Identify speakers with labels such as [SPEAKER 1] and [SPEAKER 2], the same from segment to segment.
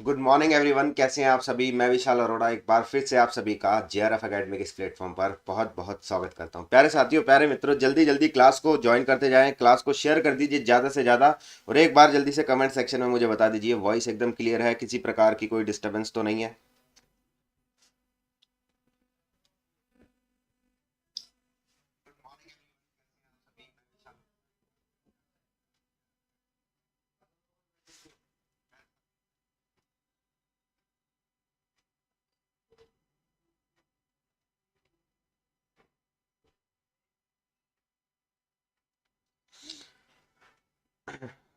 [SPEAKER 1] Good morning everyone, कैसे हैं आप सभी। मैं विशाल अरोड़ा एक बार फिर से आप सभी का जेआरएफ एकेडमी के इस प्लेटफॉर्म पर बहुत बहुत स्वागत करता हूं। प्यारे साथियों, प्यारे मित्रों, जल्दी जल्दी क्लास को ज्वाइन करते जाएं, क्लास को शेयर कर दीजिए ज़्यादा से ज़्यादा। और एक बार जल्दी से कमेंट सेक्शन में मुझे बता दीजिए वॉइस एकदम क्लियर है, किसी प्रकार की कोई डिस्टर्बेंस तो नहीं है।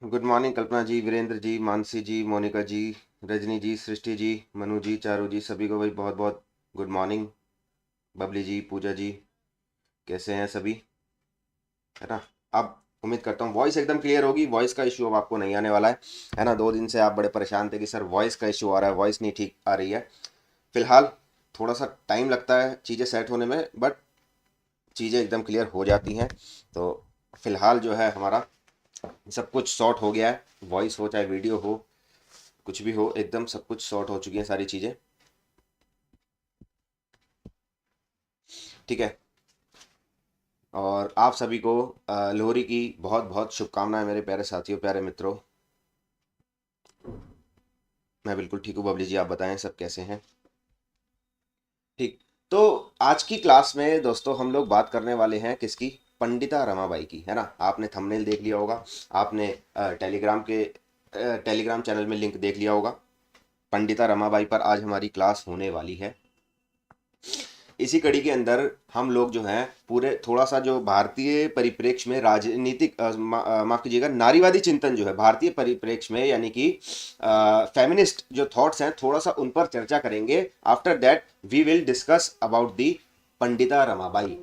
[SPEAKER 1] गुड मॉर्निंग कल्पना जी, वीरेंद्र जी, मानसी जी, मोनिका जी, रजनी जी, सृष्टि जी, मनु जी, चारू जी, सभी को भाई बहुत बहुत गुड मॉर्निंग। बबली जी, पूजा जी, कैसे हैं सभी, है ना। अब उम्मीद करता हूँ वॉइस एकदम क्लियर होगी, वॉइस का इशू अब आपको नहीं आने वाला है ना। 2 दिन से आप बड़े परेशान थे कि सर वॉइस का इशू आ रहा है, वॉइस नहीं ठीक आ रही है। फिलहाल थोड़ा सा टाइम लगता है चीज़ें सेट होने में, बट चीज़ें एकदम क्लियर हो जाती हैं। तो फिलहाल जो है हमारा सब कुछ सॉर्ट हो गया है, वॉइस हो चाहे वीडियो हो, कुछ भी हो, एकदम सब कुछ सॉर्ट हो चुकी हैं सारी चीज़ें। ठीक है। और आप सभी को लोहरी की बहुत बहुत शुभकामनाएं मेरे प्यारे साथियों, प्यारे मित्रों। मैं बिल्कुल ठीक हूँ। बबली जी, आप बताएं सब कैसे हैं। ठीक। तो आज की क्लास में दोस्तों हम लोग बात करने वाले हैं किसकी, पंडिता रमाबाई की, है ना। आपने थंबनेल देख लिया होगा, आपने टेलीग्राम चैनल में लिंक देख लिया होगा। पंडिता रमाबाई पर आज हमारी क्लास होने वाली है। इसी कड़ी के अंदर हम लोग जो हैं पूरे थोड़ा सा जो भारतीय परिप्रेक्ष्य में राजनीतिक माफ कीजिएगा, नारीवादी चिंतन जो है भारतीय परिप्रेक्ष्य में, यानी कि फेमिनिस्ट जो थॉट्स हैं, थोड़ा सा उन पर चर्चा करेंगे। After that we will discuss about the Pandita Ramabai.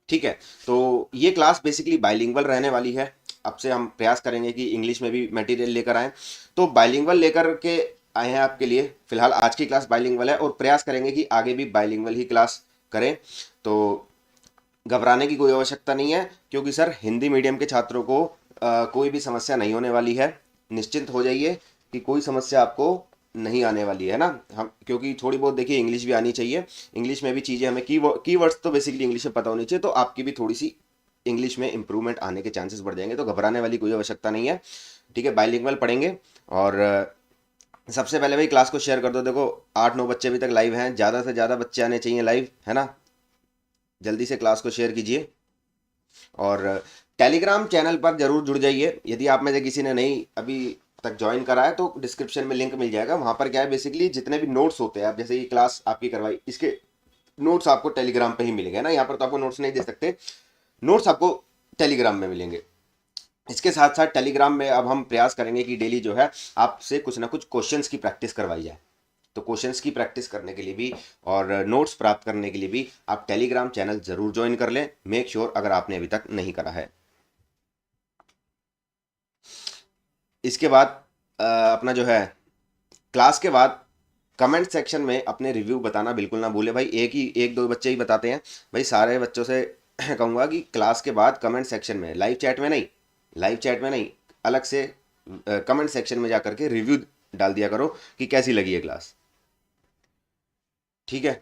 [SPEAKER 1] ठीक है। तो ये क्लास बेसिकली बाइलिंगुअल रहने वाली है। अब से हम प्रयास करेंगे कि इंग्लिश में भी मटेरियल लेकर आएँ। तो बाइलिंगुअल लेकर के आए हैं आपके लिए। फिलहाल आज की क्लास बाइलिंगुअल है और प्रयास करेंगे कि आगे भी बाइलिंगुअल ही क्लास करें। तो घबराने की कोई आवश्यकता नहीं है, क्योंकि सर हिंदी मीडियम के छात्रों को कोई भी समस्या नहीं होने वाली है। निश्चिंत हो जाइए कि कोई समस्या आपको नहीं आने वाली है ना। हम क्योंकि थोड़ी बहुत देखिए इंग्लिश भी आनी चाहिए। इंग्लिश में भी चीज़ें हमें कीवर्ड्स तो बेसिकली इंग्लिश में पता होनी चाहिए, तो आपकी भी थोड़ी सी इंग्लिश में इंप्रूवमेंट आने के चांसेस बढ़ जाएंगे। तो घबराने वाली कोई आवश्यकता नहीं है। ठीक है, बाइलिंगुअल पढ़ेंगे। और सबसे पहले भाई क्लास को शेयर कर दो। देखो 8-9 बच्चे अभी तक लाइव हैं, ज़्यादा से ज़्यादा बच्चे आने चाहिए लाइव, है ना। जल्दी से क्लास को शेयर कीजिए। और टेलीग्राम चैनल पर जरूर जुड़ जाइए। यदि आप में से किसी ने नहीं अभी तक ज्वाइन करा है तो डिस्क्रिप्शन में लिंक मिल जाएगा। वहाँ पर क्या है, बेसिकली जितने भी नोट्स होते हैं, आप जैसे ये क्लास आपकी करवाई, इसके नोट्स आपको टेलीग्राम पे ही मिलेंगे ना। यहाँ पर तो आपको नोट्स नहीं दे सकते, नोट्स आपको टेलीग्राम में मिलेंगे। इसके साथ साथ टेलीग्राम में अब हम प्रयास करेंगे कि डेली जो है आपसे कुछ ना कुछ क्वेश्चंस की प्रैक्टिस करवाई जाए। तो क्वेश्चंस की प्रैक्टिस करने के लिए भी और नोट्स प्राप्त करने के लिए भी आप टेलीग्राम चैनल जरूर ज्वाइन कर लें। मेक श्योर अगर आपने अभी तक नहीं करा है। इसके बाद अपना जो है क्लास के बाद कमेंट सेक्शन में अपने रिव्यू बताना बिल्कुल ना भूले भाई। एक दो बच्चे ही बताते हैं भाई, सारे बच्चों से कहूँगा कि क्लास के बाद कमेंट सेक्शन में, लाइव चैट में नहीं, लाइव चैट में नहीं, अलग से कमेंट सेक्शन में जाकर के रिव्यू डाल दिया करो कि कैसी लगी है क्लास। ठीक है,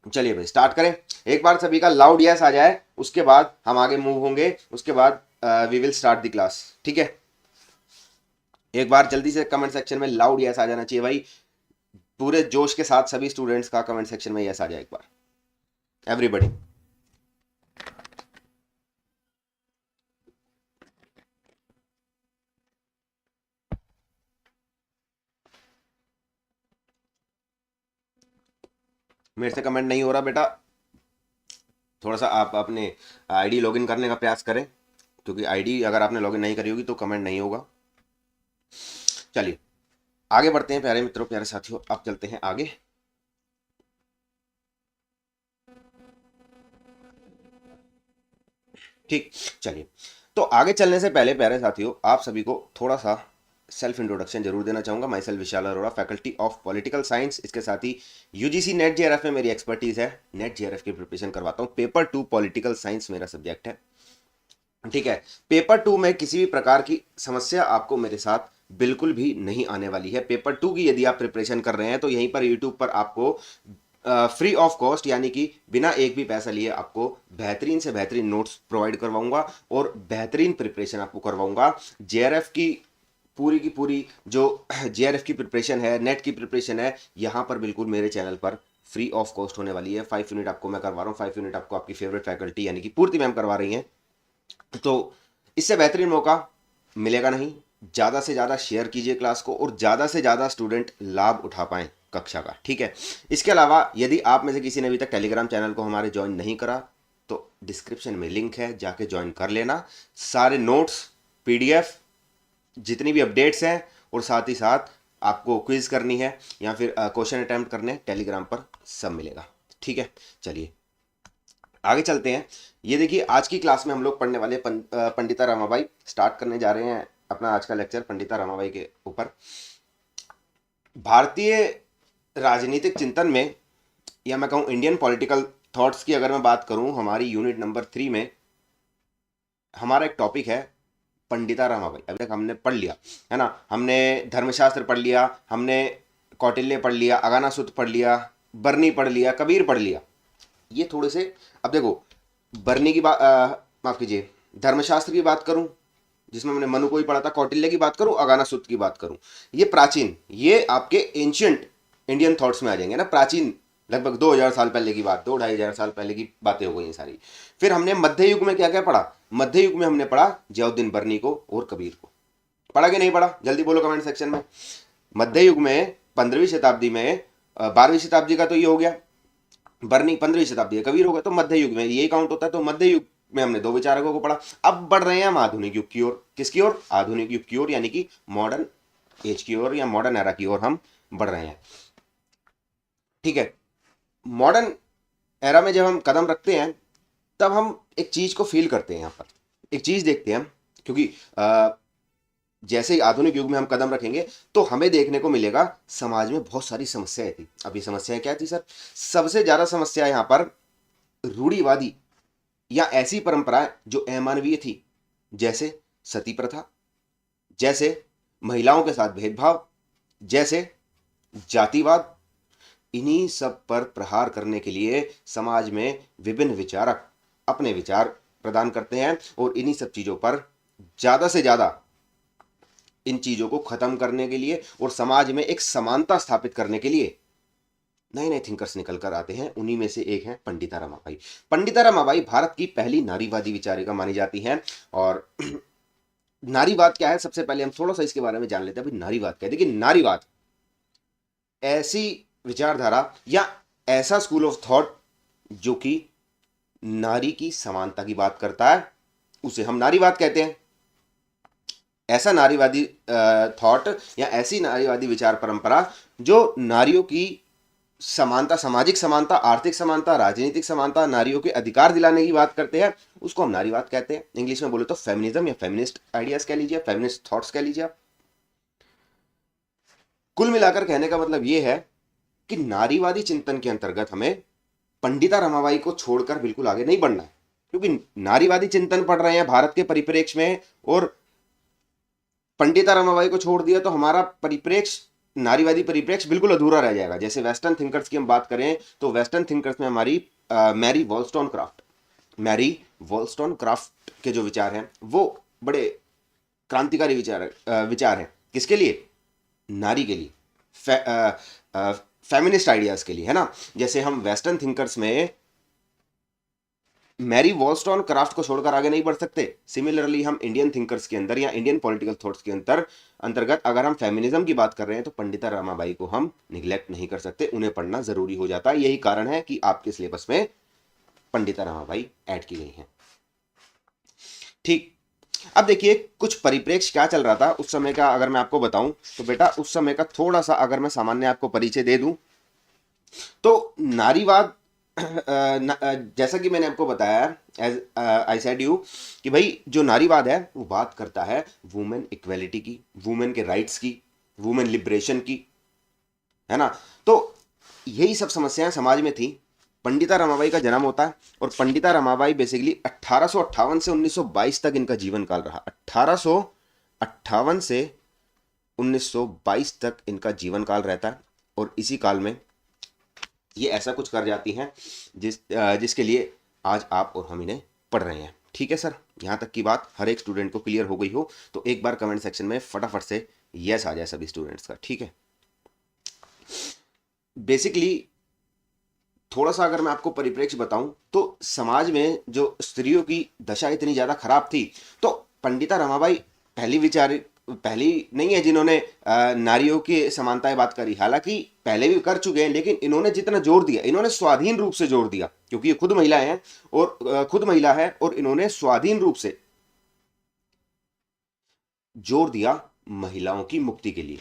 [SPEAKER 1] चलिए भाई स्टार्ट करें। एक बार सभी का लाउड यस आ जाए, उसके बाद हम आगे मूव होंगे। उसके बाद we will start the class. ठीक है, एक बार जल्दी से कमेंट सेक्शन में लाउड यस आ जाना चाहिए भाई। पूरे जोश के साथ सभी स्टूडेंट्स का कमेंट सेक्शन में यस आ जाए एक बार, एवरीबडी। मेरे से कमेंट नहीं हो रहा बेटा, थोड़ा सा आप अपने आईडी लॉगिन करने का प्रयास करें, क्योंकि आईडी अगर आपने लॉगिन नहीं करी होगी तो कमेंट नहीं होगा। चलिए आगे बढ़ते हैं प्यारे मित्रों, प्यारे साथियों, अब चलते हैं आगे। ठीक, चलिए। तो आगे चलने से पहले प्यारे साथियों, आप सभी को थोड़ा सा सेल्फ इंट्रोडक्शन जरूर देना चाहूंगा। My self Vishal Arora, faculty of political science. इसके साथ ही यूजीसी नेट जेआरएफ में मेरी एक्सपर्टीज है। नेट जेआरएफ की प्रिपरेशन करवाता हूँ। पेपर 2 पॉलिटिकल साइंस मेरा सब्जेक्ट है। ठीक है, पेपर 2 में किसी भी प्रकार की समस्या आपको मेरे साथ बिल्कुल भी नहीं आने वाली है। पेपर 2 की यदि आप प्रिपरेशन कर रहे हैं तो यहीं पर यूट्यूब पर आपको फ्री ऑफ कॉस्ट यानी कि बिना एक भी पैसा लिए आपको बेहतरीन से बेहतरीन नोट्स प्रोवाइड करवाऊंगा और बेहतरीन प्रिपरेशन आपको करवाऊंगा। जेआरएफ की पूरी जो जेआरएफ की प्रिपरेशन है, नेट की प्रिपरेशन है, यहाँ पर बिल्कुल मेरे चैनल पर फ्री ऑफ कॉस्ट होने वाली है। 5 यूनिट आपको मैं करवा रहा हूँ, 5 यूनिट आपको आपकी फेवरेट फैकल्टी यानी कि पूर्ति मैम करवा रही हैं। तो इससे बेहतरीन मौका मिलेगा नहीं। ज़्यादा से ज़्यादा शेयर कीजिए क्लास को और ज़्यादा से ज़्यादा स्टूडेंट लाभ उठा पाएँ कक्षा का, ठीक है। इसके अलावा यदि आप में से किसी ने अभी तक टेलीग्राम चैनल को हमारे ज्वाइन नहीं करा तो डिस्क्रिप्शन में लिंक है, जाके ज्वाइन कर लेना। सारे नोट्स, पीडीएफ, जितनी भी अपडेट्स हैं और साथ ही साथ आपको क्विज करनी है या फिर क्वेश्चन अटेम्प्ट करने, टेलीग्राम पर सब मिलेगा, ठीक है। चलिए आगे चलते हैं। ये देखिए आज की क्लास में हम लोग पढ़ने वाले पंडिता रमाबाई स्टार्ट करने जा रहे हैं अपना आज का लेक्चर पंडिता रमाबाई के ऊपर। भारतीय राजनीतिक चिंतन में या मैं कहूँ इंडियन पॉलिटिकल थॉट्स की अगर मैं बात करूँ, हमारी यूनिट नंबर 3 में हमारा एक टॉपिक है पंडिता रमाबाई। अभी तक हमने पढ़ लिया है ना, हमने धर्मशास्त्र पढ़ लिया, हमने कौटिल्य पढ़ लिया, अगानासुत पढ़ लिया, बरनी पढ़ लिया, कबीर पढ़ लिया। ये थोड़े से, अब देखो बरनी की बात, माफ कीजिए, धर्मशास्त्र की बात करूं जिसमें मैंने मनु को ही पढ़ा था, कौटिल्य की बात करूं, अगानासुत की बात करूं, ये प्राचीन, ये आपके एंशियंट इंडियन थॉट्स में आ जाएंगे ना, प्राचीन लगभग 2000 साल पहले की बात, 2-2500 साल पहले की बातें हो गई सारी। फिर हमने मध्य युग में क्या क्या पढ़ा, मध्य युग में हमने पढ़ा जियाउद्दीन बरनी को और कबीर को। पढ़ा कि नहीं पढ़ा, जल्दी बोलो कमेंट सेक्शन में। मध्य युग में 15वीं शताब्दी में, 12वीं शताब्दी का तो ये हो गया, बरनी 15वीं शताब्दी का, कबीर हो गया, तो मध्य युग में ये काउंट होता है। तो मध्य युग में हमने 2 विचारकों को पढ़ा। अब बढ़ रहे हैं हम आधुनिक युग की ओर। किसकी ओर, आधुनिक युग की ओर, यानी कि मॉडर्न एज की ओर या मॉडर्न एरा की ओर हम बढ़ रहे हैं, ठीक है। मॉडर्न एरा में जब हम कदम रखते हैं तब हम एक चीज को फील करते हैं, यहाँ पर एक चीज देखते हैं हम, क्योंकि जैसे ही आधुनिक युग में हम कदम रखेंगे तो हमें देखने को मिलेगा समाज में बहुत सारी समस्याएं थी। अभी समस्याएं क्या थी सर, सबसे ज्यादा समस्या यहाँ पर रूढ़िवादी या ऐसी परंपराएं जो अमानवीय थी, जैसे सती प्रथा, जैसे महिलाओं के साथ भेदभाव, जैसे जातिवाद। इन्हीं सब पर प्रहार करने के लिए समाज में विभिन्न विचारक अपने विचार प्रदान करते हैं और इन्हीं सब चीजों पर ज्यादा से ज्यादा इन चीजों को खत्म करने के लिए और समाज में एक समानता स्थापित करने के लिए नए नए थिंकर्स निकल कर आते हैं। उन्हीं में से एक है पंडिता रमाबाई। पंडिता रमाबाई भारत की पहली नारीवादी विचारिका मानी जाती हैं। और नारीवाद क्या है, सबसे पहले हम थोड़ा सा इसके बारे में जान लेते हैं। भाई नारीवाद क्या है, देखिए नारीवाद ऐसी विचारधारा या ऐसा स्कूल ऑफ थॉट जो कि नारी की समानता की बात करता है, उसे हम नारीवाद कहते हैं। ऐसा नारीवादी थॉट या ऐसी नारीवादी विचार परंपरा जो नारियों की समानता, सामाजिक समानता, आर्थिक समानता, राजनीतिक समानता, नारियों के अधिकार दिलाने की बात करते हैं, उसको हम नारीवाद कहते हैं। इंग्लिश में बोले तो फेमिनिज्म या फेमिनिस्ट आइडियाज कह लीजिए, फेमिनिस्ट थॉट्स कह लीजिए आप। कुल मिलाकर कहने का मतलब यह है कि नारीवादी चिंतन के अंतर्गत हमें पंडिता रमाबाई को छोड़कर बिल्कुल आगे नहीं बढ़ना है, क्योंकि नारीवादी चिंतन पढ़ रहे हैं भारत के परिप्रेक्ष्य में और पंडिता रमाबाई को छोड़ दिया तो हमारा परिप्रेक्ष्य, नारीवादी परिप्रेक्ष्य बिल्कुल अधूरा रह जाएगा। जैसे वेस्टर्न थिंकर्स की हम बात करें तो वेस्टर्न थिंकर्स में हमारी मैरी वॉलस्टोनक्राफ्ट के जो विचार हैं वो बड़े क्रांतिकारी विचार हैं। किसके लिए, नारी के लिए, फेमिनिस्ट आइडियाज के लिए, है ना। जैसे हम वेस्टर्न थिंकर्स में मैरी वॉलस्टोनक्राफ्ट को छोड़कर आगे नहीं बढ़ सकते। सिमिलरली हम इंडियन थिंकर्स के अंदर या इंडियन पॉलिटिकल थॉट्स के अंतर्गत अगर हम फेमिनिज्म की बात कर रहे हैं तो पंडिता रमाबाई को हम निगलेक्ट नहीं कर सकते, उन्हें पढ़ना जरूरी हो जाता है। यही कारण है कि आपके सिलेबस में पंडिता रमाबाई ऐड की गई हैं, ठीक। अब देखिए कुछ परिप्रेक्ष्य क्या चल रहा था उस समय का अगर मैं आपको बताऊं तो बेटा उस समय का थोड़ा सा अगर मैं सामान्य आपको परिचय दे दूं तो नारीवाद जैसा कि मैंने आपको बताया, एज आई सेड यू, कि भाई जो नारीवाद है वो बात करता है वुमेन इक्वेलिटी की, वुमेन के राइट्स की, वुमेन लिबरेशन की, है ना। तो यही सब समस्याएं समाज में थी। पंडिता रमाबाई का जन्म होता है और पंडिता रमाबाई बेसिकली 1858 से 1922 तक इनका जीवन काल रहा। 1858 से 1922 तक इनका जीवन काल रहता है और इसी काल में ये ऐसा कुछ कर जाती हैं जिसके लिए आज आप और हम इन्हें पढ़ रहे हैं। ठीक है सर, यहाँ तक की बात हर एक स्टूडेंट को क्लियर हो गई हो तो एक बार कमेंट सेक्शन में फटाफट से यस आ जाए सभी स्टूडेंट्स का। ठीक है, बेसिकली थोड़ा सा अगर मैं आपको परिप्रेक्ष्य बताऊं तो समाज में जो स्त्रियों की दशा इतनी ज़्यादा खराब थी तो पंडिता रमाबाई पहली नहीं है जिन्होंने नारियों की समानताएं बात करी, हालांकि पहले भी कर चुके हैं, लेकिन इन्होंने जितना जोर दिया, इन्होंने स्वाधीन रूप से जोर दिया, क्योंकि ये खुद महिलाएं हैं और खुद महिला है और इन्होंने स्वाधीन रूप से जोर दिया महिलाओं की मुक्ति के लिए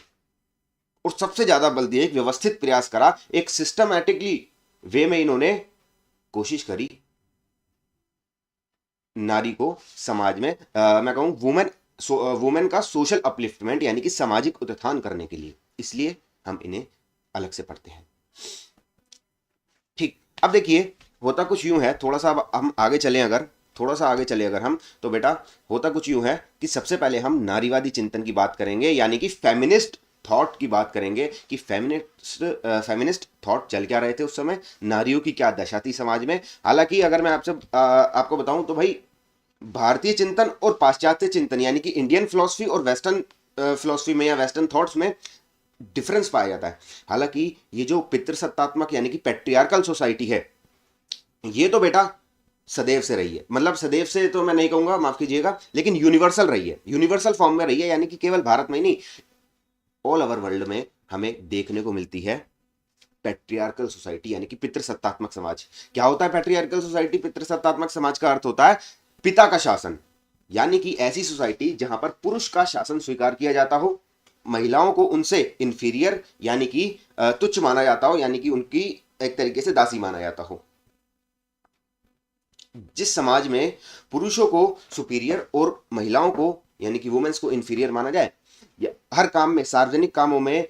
[SPEAKER 1] और सबसे ज्यादा बल दिया, एक व्यवस्थित प्रयास करा, एक सिस्टमैटिकली वे में इन्होंने कोशिश करी नारी को समाज में मैं कहूं वुमेन का सोशल अपलिफ्टमेंट यानी कि सामाजिक उत्थान करने के लिए, इसलिए हम इन्हें अलग से पढ़ते हैं। ठीक, अब देखिए होता कुछ यूं है, थोड़ा सा अब हम आगे चले अगर हम तो बेटा होता कुछ यूं है कि सबसे पहले हम नारीवादी चिंतन की बात करेंगे, यानी कि फेमिनिस्ट थॉट की बात करेंगे कि फेमिनिस्ट थॉट चल क्या रहे थे उस समय, नारियों की क्या दशा थी समाज में। हालांकि अगर मैं आपको बताऊं तो भाई भारतीय चिंतन और पाश्चात्य चिंतन यानी कि इंडियन फिलॉसफी और वेस्टर्न फिलॉसफी में या वेस्टर्न थॉट्स में डिफरेंस पाया जाता है। हालांकि ये जो पितृसत्तात्मक यानी कि पैट्रियार्कल सोसाइटी है, ये तो बेटा सदैव से रही है, मतलब सदैव से तो मैं नहीं कहूंगा, माफ कीजिएगा, लेकिन यूनिवर्सल रही है, यूनिवर्सल फॉर्म में रही है, यानी कि केवल भारत में ही नहीं ऑल ओवर वर्ल्ड में हमें देखने को मिलती है पैट्रियार्कल सोसाइटी यानी कि पितृसत्तात्मक समाज। क्या होता है पैट्रियार्कल सोसाइटी, पितृसत्तात्मक समाज का अर्थ होता है पिता का शासन, यानी कि ऐसी सोसाइटी जहां पर पुरुष का शासन स्वीकार किया जाता हो, महिलाओं को उनसे इंफीरियर यानी कि तुच्छ माना जाता हो, यानी कि उनकी एक तरीके से दासी माना जाता हो। जिस समाज में पुरुषों को सुपीरियर और महिलाओं को यानी कि वुमेन्स को इंफीरियर माना जाए, हर काम में, सार्वजनिक कामों में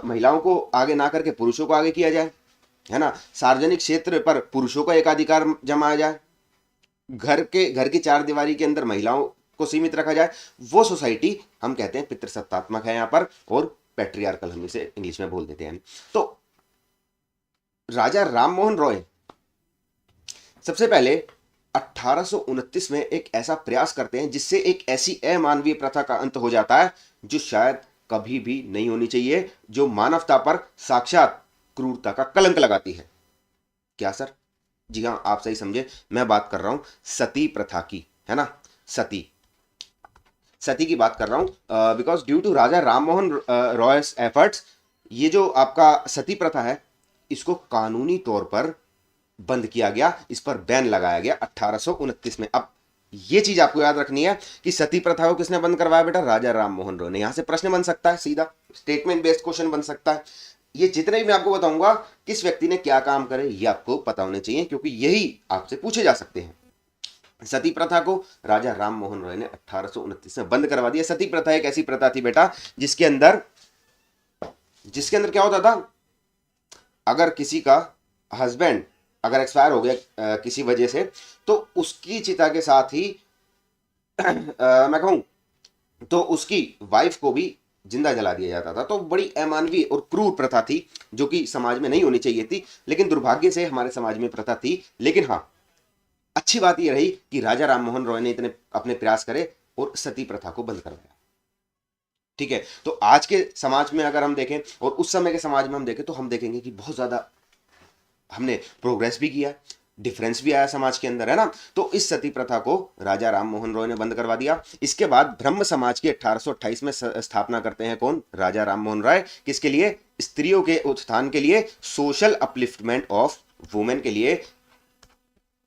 [SPEAKER 1] महिलाओं को आगे ना करके पुरुषों को आगे किया जाए, है ना, सार्वजनिक क्षेत्र पर पुरुषों का एकाधिकार जमाया जाए, घर की चार दीवारी के अंदर महिलाओं को सीमित रखा जाए, वो सोसाइटी हम कहते हैं पितृसत्तात्मक है यहाँ पर, और पैट्रियार्कल हम इसे इंग्लिश में बोल देते हैं। तो राजा राम मोहन रॉय सबसे पहले 1829 में एक ऐसा प्रयास करते हैं जिससे एक ऐसी अमानवीय प्रथा का अंत हो जाता है जो शायद कभी भी नहीं होनी चाहिए, जो मानवता पर साक्षात क्रूरता का कलंक लगाती है। क्या सर? जी हाँ, आप सही समझे, मैं बात कर रहा हूं सती प्रथा की, है ना, सती की बात कर रहा हूं, because due to Raja Ram Mohan Roy's efforts ये जो आपका सती प्रथा है इसको कानूनी तौर पर बंद किया गया, इस पर बैन लगाया गया 1829 में। अब ये चीज आपको याद रखनी है कि सती प्रथा को किसने बंद करवाया बेटा? राजा राम मोहन रॉय ने। यहां से प्रश्न बन सकता है, सीधा स्टेटमेंट बेस्ड क्वेश्चन बन सकता है। ये जितने भी मैं आपको बताऊंगा किस व्यक्ति ने क्या काम करे ये आपको पता होने चाहिए, क्योंकि यही आपसे पूछे जा सकते हैं। सती प्रथा को राजा राम मोहन रॉय ने 1829 में बंद करवा दिया। सती प्रथा एक ऐसी प्रथा थी बेटा जिसके अंदर क्या होता था, अगर किसी का हस्बैंड अगर एक्सपायर हो गया किसी वजह से, तो उसकी चिता के साथ ही मैं कहूं तो उसकी वाइफ को भी जिंदा जला दिया जाता था। तो बड़ी अमानवीय और क्रूर प्रथा थी जो कि समाज में नहीं होनी चाहिए थी, लेकिन दुर्भाग्य से हमारे समाज में प्रथा थी। लेकिन हाँ, अच्छी बात यह रही कि राजा राम मोहन रॉय ने इतने अपने प्रयास करे और सती प्रथा को बंद करवाया। ठीक है, तो आज के समाज में अगर हम देखें और उस समय के समाज में हम देखें तो हम देखेंगे कि बहुत ज्यादा हमने प्रोग्रेस भी किया, डिफरेंस भी आया समाज के अंदर, है ना। तो इस सती प्रथा को राजा राम मोहन रॉय ने बंद करवा दिया। इसके बाद ब्रह्म समाज की 1828 में स्थापना करते हैं कौन? राजा राम मोहन रॉय। किसके लिए? स्त्रियों के उत्थान के लिए, सोशल अपलिफ्टमेंट ऑफ वुमेन के लिए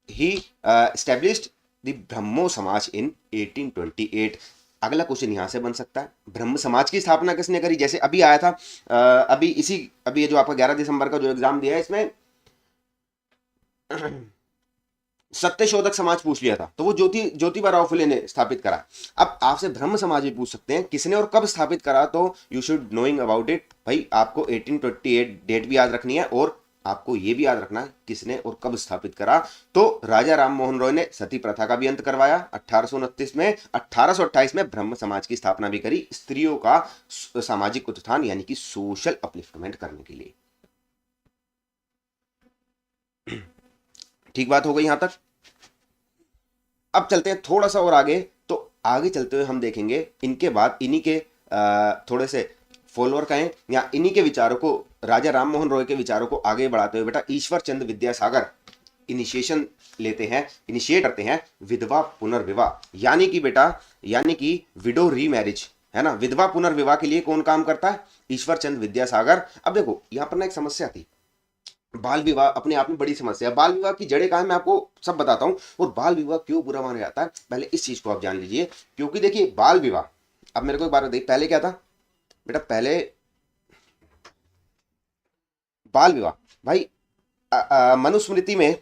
[SPEAKER 1] ही एस्टैब्लिश्ड द ब्रह्मो समाज इन 1828। अगला क्वेश्चन यहां से बन सकता है, ब्रह्म समाज की स्थापना किसने करी? जैसे अभी आया था अभी ये जो आपका 11 दिसंबर का जो एग्जाम दिया है इसमें सत्यशोधक समाज पूछ लिया था, तो वो ज्योतिबा फुले ने स्थापित करा। अब आपसे ब्रह्म समाज भी पूछ सकते हैं किसने और कब स्थापित करा, तो you should knowing about it. भाई आपको 1828 डेट भी याद रखनी है और आपको ये भी याद रखना किसने और कब स्थापित करा। तो राजा राम मोहन रॉय ने सती प्रथा का भी अंत करवाया 1829 में। 1828 में ब्रह्म समाज की स्थापना भी करी, स्त्रियों का सामाजिक उत्थान यानी कि सोशल अपलिफ्टमेंट करने के लिए। ठीक बात हो गई यहां तक। अब चलते हैं थोड़ा सा और आगे। तो आगे चलते हुए हम देखेंगे इनके बाद इन्हीं के थोड़े से फॉलोअर कहें या इन्हीं के विचारों को, राजा राम मोहन रॉय के विचारों को आगे बढ़ाते हुए बेटा ईश्वर चंद्र विद्यासागर इनिशिएशन लेते हैं, इनिशिएट करते हैं विधवा पुनर्विवाह, यानी कि बेटा यानी कि विडो रीमैरिज, है ना। विधवा पुनर्विवाह के लिए कौन काम करता है? ईश्वर चंद्र विद्यासागर। अब देखो यहां पर ना एक समस्या थी, बाल विवाह अपने आप में बड़ी समस्या है। बाल विवाह की जड़ें कहाँ है मैं आपको सब बताता हूं, और बाल विवाह क्यों बुरा माना जाता है पहले इस चीज को आप जान लीजिए। क्योंकि देखिए बाल विवाह, अब मेरे को एक बात बताइए, पहले क्या था बेटा? पहले बाल विवाह भाई मनुस्मृति में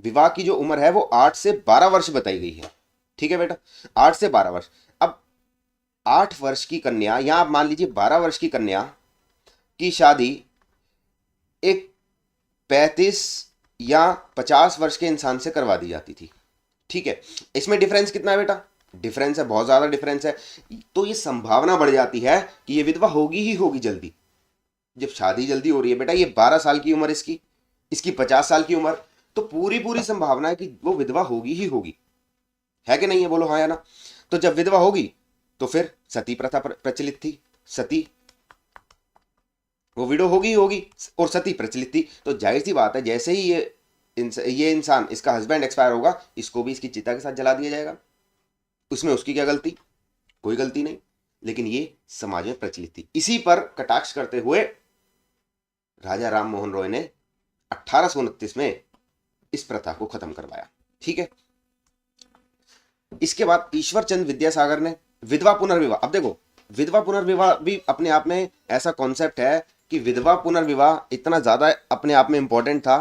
[SPEAKER 1] विवाह की जो उम्र है वो 8 से 12 वर्ष बताई गई है, ठीक है बेटा, 8 से 12 वर्ष। अब 8 वर्ष की कन्या या आप मान लीजिए 12 वर्ष की कन्या की शादी एक 35 या 50 वर्ष के इंसान से करवा दी जाती थी, ठीक है। इसमें डिफरेंस कितना है बेटा? डिफरेंस है, बहुत ज्यादा डिफरेंस है। तो ये संभावना बढ़ जाती है कि ये विधवा होगी ही होगी जल्दी। जब शादी जल्दी हो रही है बेटा, ये 12 साल की उम्र इसकी, इसकी 50 साल की उम्र, तो पूरी पूरी संभावना है कि वो विधवा होगी ही होगी, है कि नहीं है? बोलो हाँ या ना। तो जब विधवा होगी तो फिर सती प्रथा प्रचलित थी, सती वो विडो होगी ही होगी और सती प्रचलित थी। तो जाहिर सी बात है जैसे ही ये इंसान, इसका हस्बैंड एक्सपायर होगा, इसको भी इसकी चिता के साथ जला दिया जाएगा। उसमें उसकी क्या गलती? कोई गलती नहीं, लेकिन ये समाज में प्रचलित थी। इसी पर कटाक्ष करते हुए राजा राम मोहन रॉय ने 1829 में इस प्रथा को खत्म करवाया, ठीक है। इसके बाद ईश्वर चंद्र विद्यासागर ने विधवा पुनर्विवाह, अब देखो विधवा पुनर्विवाह भी अपने आप में ऐसा कॉन्सेप्ट है कि विधवा पुनर्विवाह इतना ज्यादा अपने आप में इंपॉर्टेंट था,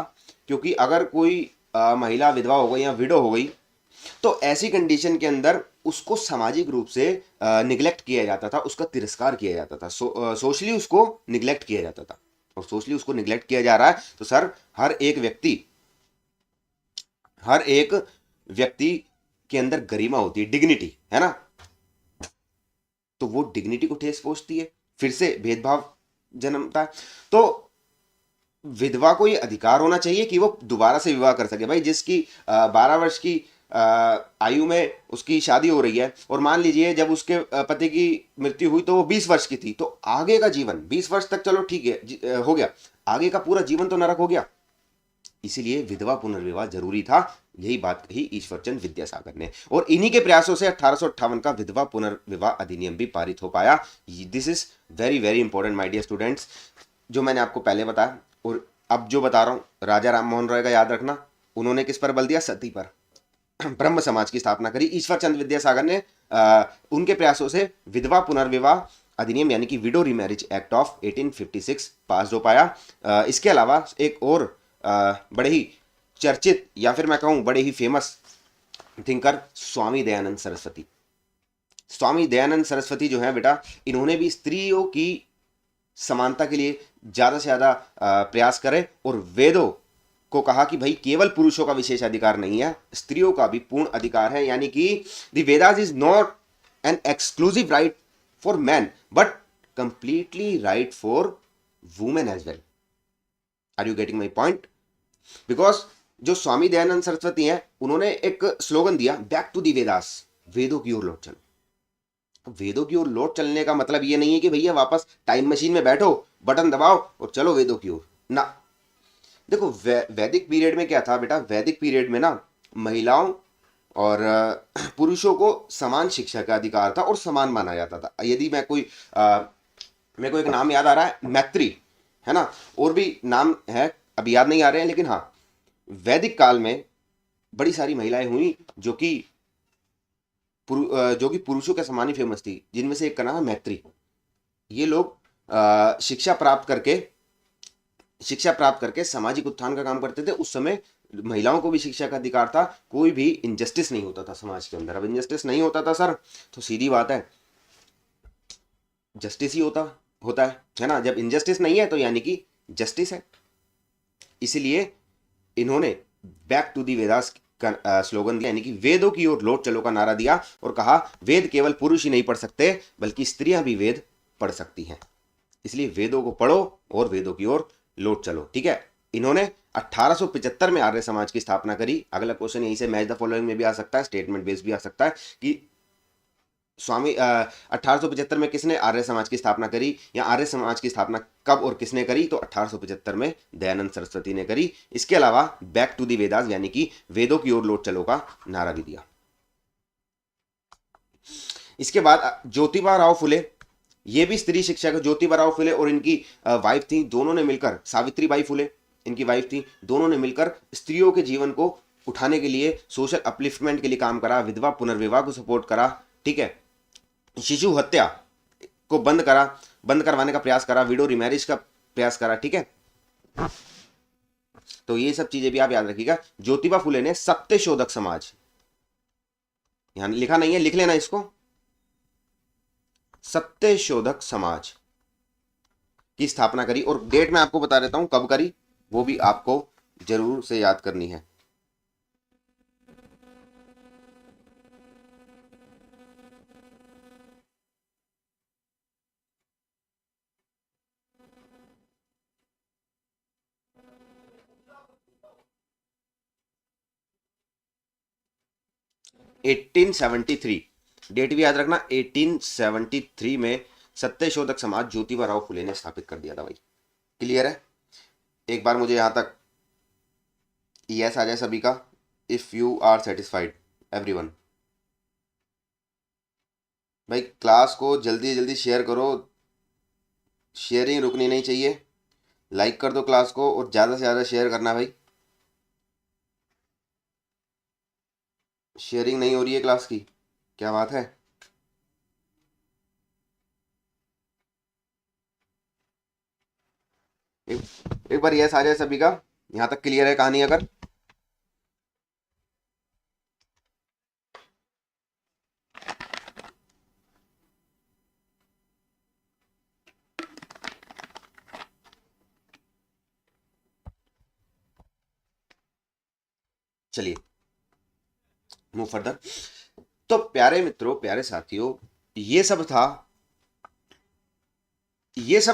[SPEAKER 1] क्योंकि अगर कोई महिला विधवा हो गई या विडो हो गई तो ऐसी कंडीशन के अंदर उसको सामाजिक रूप से निग्लेक्ट किया जाता था, उसका तिरस्कार किया जाता था, सोशली उसको निग्लेक्ट किया जाता था। और सोशली उसको निग्लेक्ट किया जा रहा है तो सर हर एक व्यक्ति के अंदर गरिमा होती है, डिग्निटी, है ना। तो वो डिग्निटी को ठेस पहुंचती है, फिर से भेदभाव जन्मता है। तो विधवा को ये अधिकार होना चाहिए कि वो दोबारा से विवाह कर सके। भाई जिसकी 12 वर्ष की आयु में उसकी शादी हो रही है और मान लीजिए जब उसके पति की मृत्यु हुई तो वो 20 वर्ष की थी, तो आगे का जीवन 20 वर्ष तक चलो ठीक है हो गया, आगे का पूरा जीवन तो नरक हो गया। इसीलिए विधवा पुनर्विवाह जरूरी था, यही बात कही ईश्वरचंद विद्यासागर ने। और इन्हीं के प्रयासों से 1858 का विधवा पुनर्विवाह अधिनियम भी पारित हो पाया। This is very very important my dear students, जो मैंने आपको पहले बताया और अब जो बता रहा हूं। राजा राम मोहन रॉय का याद रखना, उन्होंने किस पर बल दिया? सती पर। ब्रह्म समाज की स्थापना करी ईश्वर चंद्र विद्यासागर ने। उनके प्रयासों से विधवा पुनर्विवाह अधिनियम यानी कि विडो रीमैरिज एक्ट ऑफ 1856 पास हो पाया। इसके अलावा एक और बड़े ही चर्चित या फिर मैं कहूं बड़े ही फेमस थिंकर स्वामी दयानंद सरस्वती। स्वामी दयानंद सरस्वती जो है बेटा, इन्होंने भी स्त्रियों की समानता के लिए ज्यादा से ज्यादा प्रयास करे और वेदों को कहा कि भाई केवल पुरुषों का विशेष अधिकार नहीं है, स्त्रियों का भी पूर्ण अधिकार है। यानी कि the Vedas is not an exclusive right for man but completely right for women as well. Are you getting my point? Because जो स्वामी दयानंद सरस्वती हैं, उन्होंने एक स्लोगन दिया, बैक टू दी वेदास, वेदों की ओर लौट चलो। वेदों की ओर लौट चलने का मतलब ये नहीं है कि भैया वापस टाइम मशीन में बैठो, बटन दबाओ और चलो वेदों की ओर, ना। देखो वैदिक पीरियड में क्या था बेटा? वैदिक पीरियड में ना महिलाओं और पुरुषों को समान शिक्षा का अधिकार था और समान माना जाता था। यदि मैं कोई मेरे को एक नाम याद आ रहा है, मैत्री, है ना, और भी नाम है अभी याद नहीं आ रहे हैं, लेकिन हाँ वैदिक काल में बड़ी सारी महिलाएं हुई जो कि पुरुषों के समान ही फेमस थी, जिनमें से एक का नाम है मैत्री। ये लोग शिक्षा प्राप्त करके सामाजिक उत्थान का काम करते थे। उस समय महिलाओं को भी शिक्षा का अधिकार था, कोई भी इनजस्टिस नहीं होता था समाज के अंदर। अब इनजस्टिस नहीं होता था सर, तो सीधी बात है जस्टिस ही होता है ना। जब इनजस्टिस नहीं है तो यानी कि जस्टिस है। इसलिए इन्होंने बैक टू दी वेदास का स्लोगन दिया, यानी कि वेदों की ओर लौट चलो का नारा दिया और कहा वेद केवल पुरुष ही नहीं पढ़ सकते बल्कि स्त्रियां भी वेद पढ़ सकती हैं, इसलिए वेदों को पढ़ो और वेदों की ओर लौट चलो। ठीक है, इन्होंने 1875 में आर्य समाज की स्थापना करी। अगला क्वेश्चन यहीं से मैच द फॉलोइंग में भी आ सकता है, स्टेटमेंट बेस भी आ सकता है कि स्वामी 1875 में किसने आर्य समाज की स्थापना करी, या आर्य समाज की स्थापना कब और किसने करी, तो 1875 में दयानंद सरस्वती ने करी। इसके अलावा बैक टू दी वेदास यानी कि वेदों की ओर लौट चलो का नारा भी दिया। इसके बाद ज्योतिबा राव फुले, ये भी स्त्री शिक्षा का, ज्योतिबा राव फुले और इनकी वाइफ थी, दोनों ने मिलकर, सावित्रीबाई फुले इनकी वाइफ थी, दोनों ने मिलकर स्त्रियों के जीवन को उठाने के लिए, सोशल अपलिफ्टमेंट के लिए काम करा, विधवा पुनर्विवाह को सपोर्ट करा। ठीक है, शिशु हत्या को बंद करवाने का प्रयास करा, विडो रिमैरिज का प्रयास करा। ठीक है, तो ये सब चीजें भी आप याद रखिएगा। ज्योतिबा फुले ने सत्यशोधक समाज, यहां लिखा नहीं है, लिख लेना इसको, सत्यशोधक समाज की स्थापना करी, और डेट मैं आपको बता देता हूं कब करी, वो भी आपको जरूर से याद करनी है। डेट भी याद रखना, 1873 में सत्यशोधक समाज ज्योतिबा राव फुले ने स्थापित कर दिया था भाई। क्लियर है? एक बार मुझे यहां तक यस आ जाए सभी का, if you are satisfied everyone. भाई क्लास को जल्दी जल्दी शेयर करो, शेयरिंग रुकनी नहीं चाहिए, लाइक कर दो क्लास को और ज़्यादा से ज़्यादा शेयर करना भाई। शेयरिंग नहीं हो रही है क्लास की, क्या बात है? एक बार यस आ जाए सभी का, यहां तक क्लियर है कहानी अगर? चलिए मूव फर्दर। तो प्यारे मित्रों, प्यारे साथियों, ये सब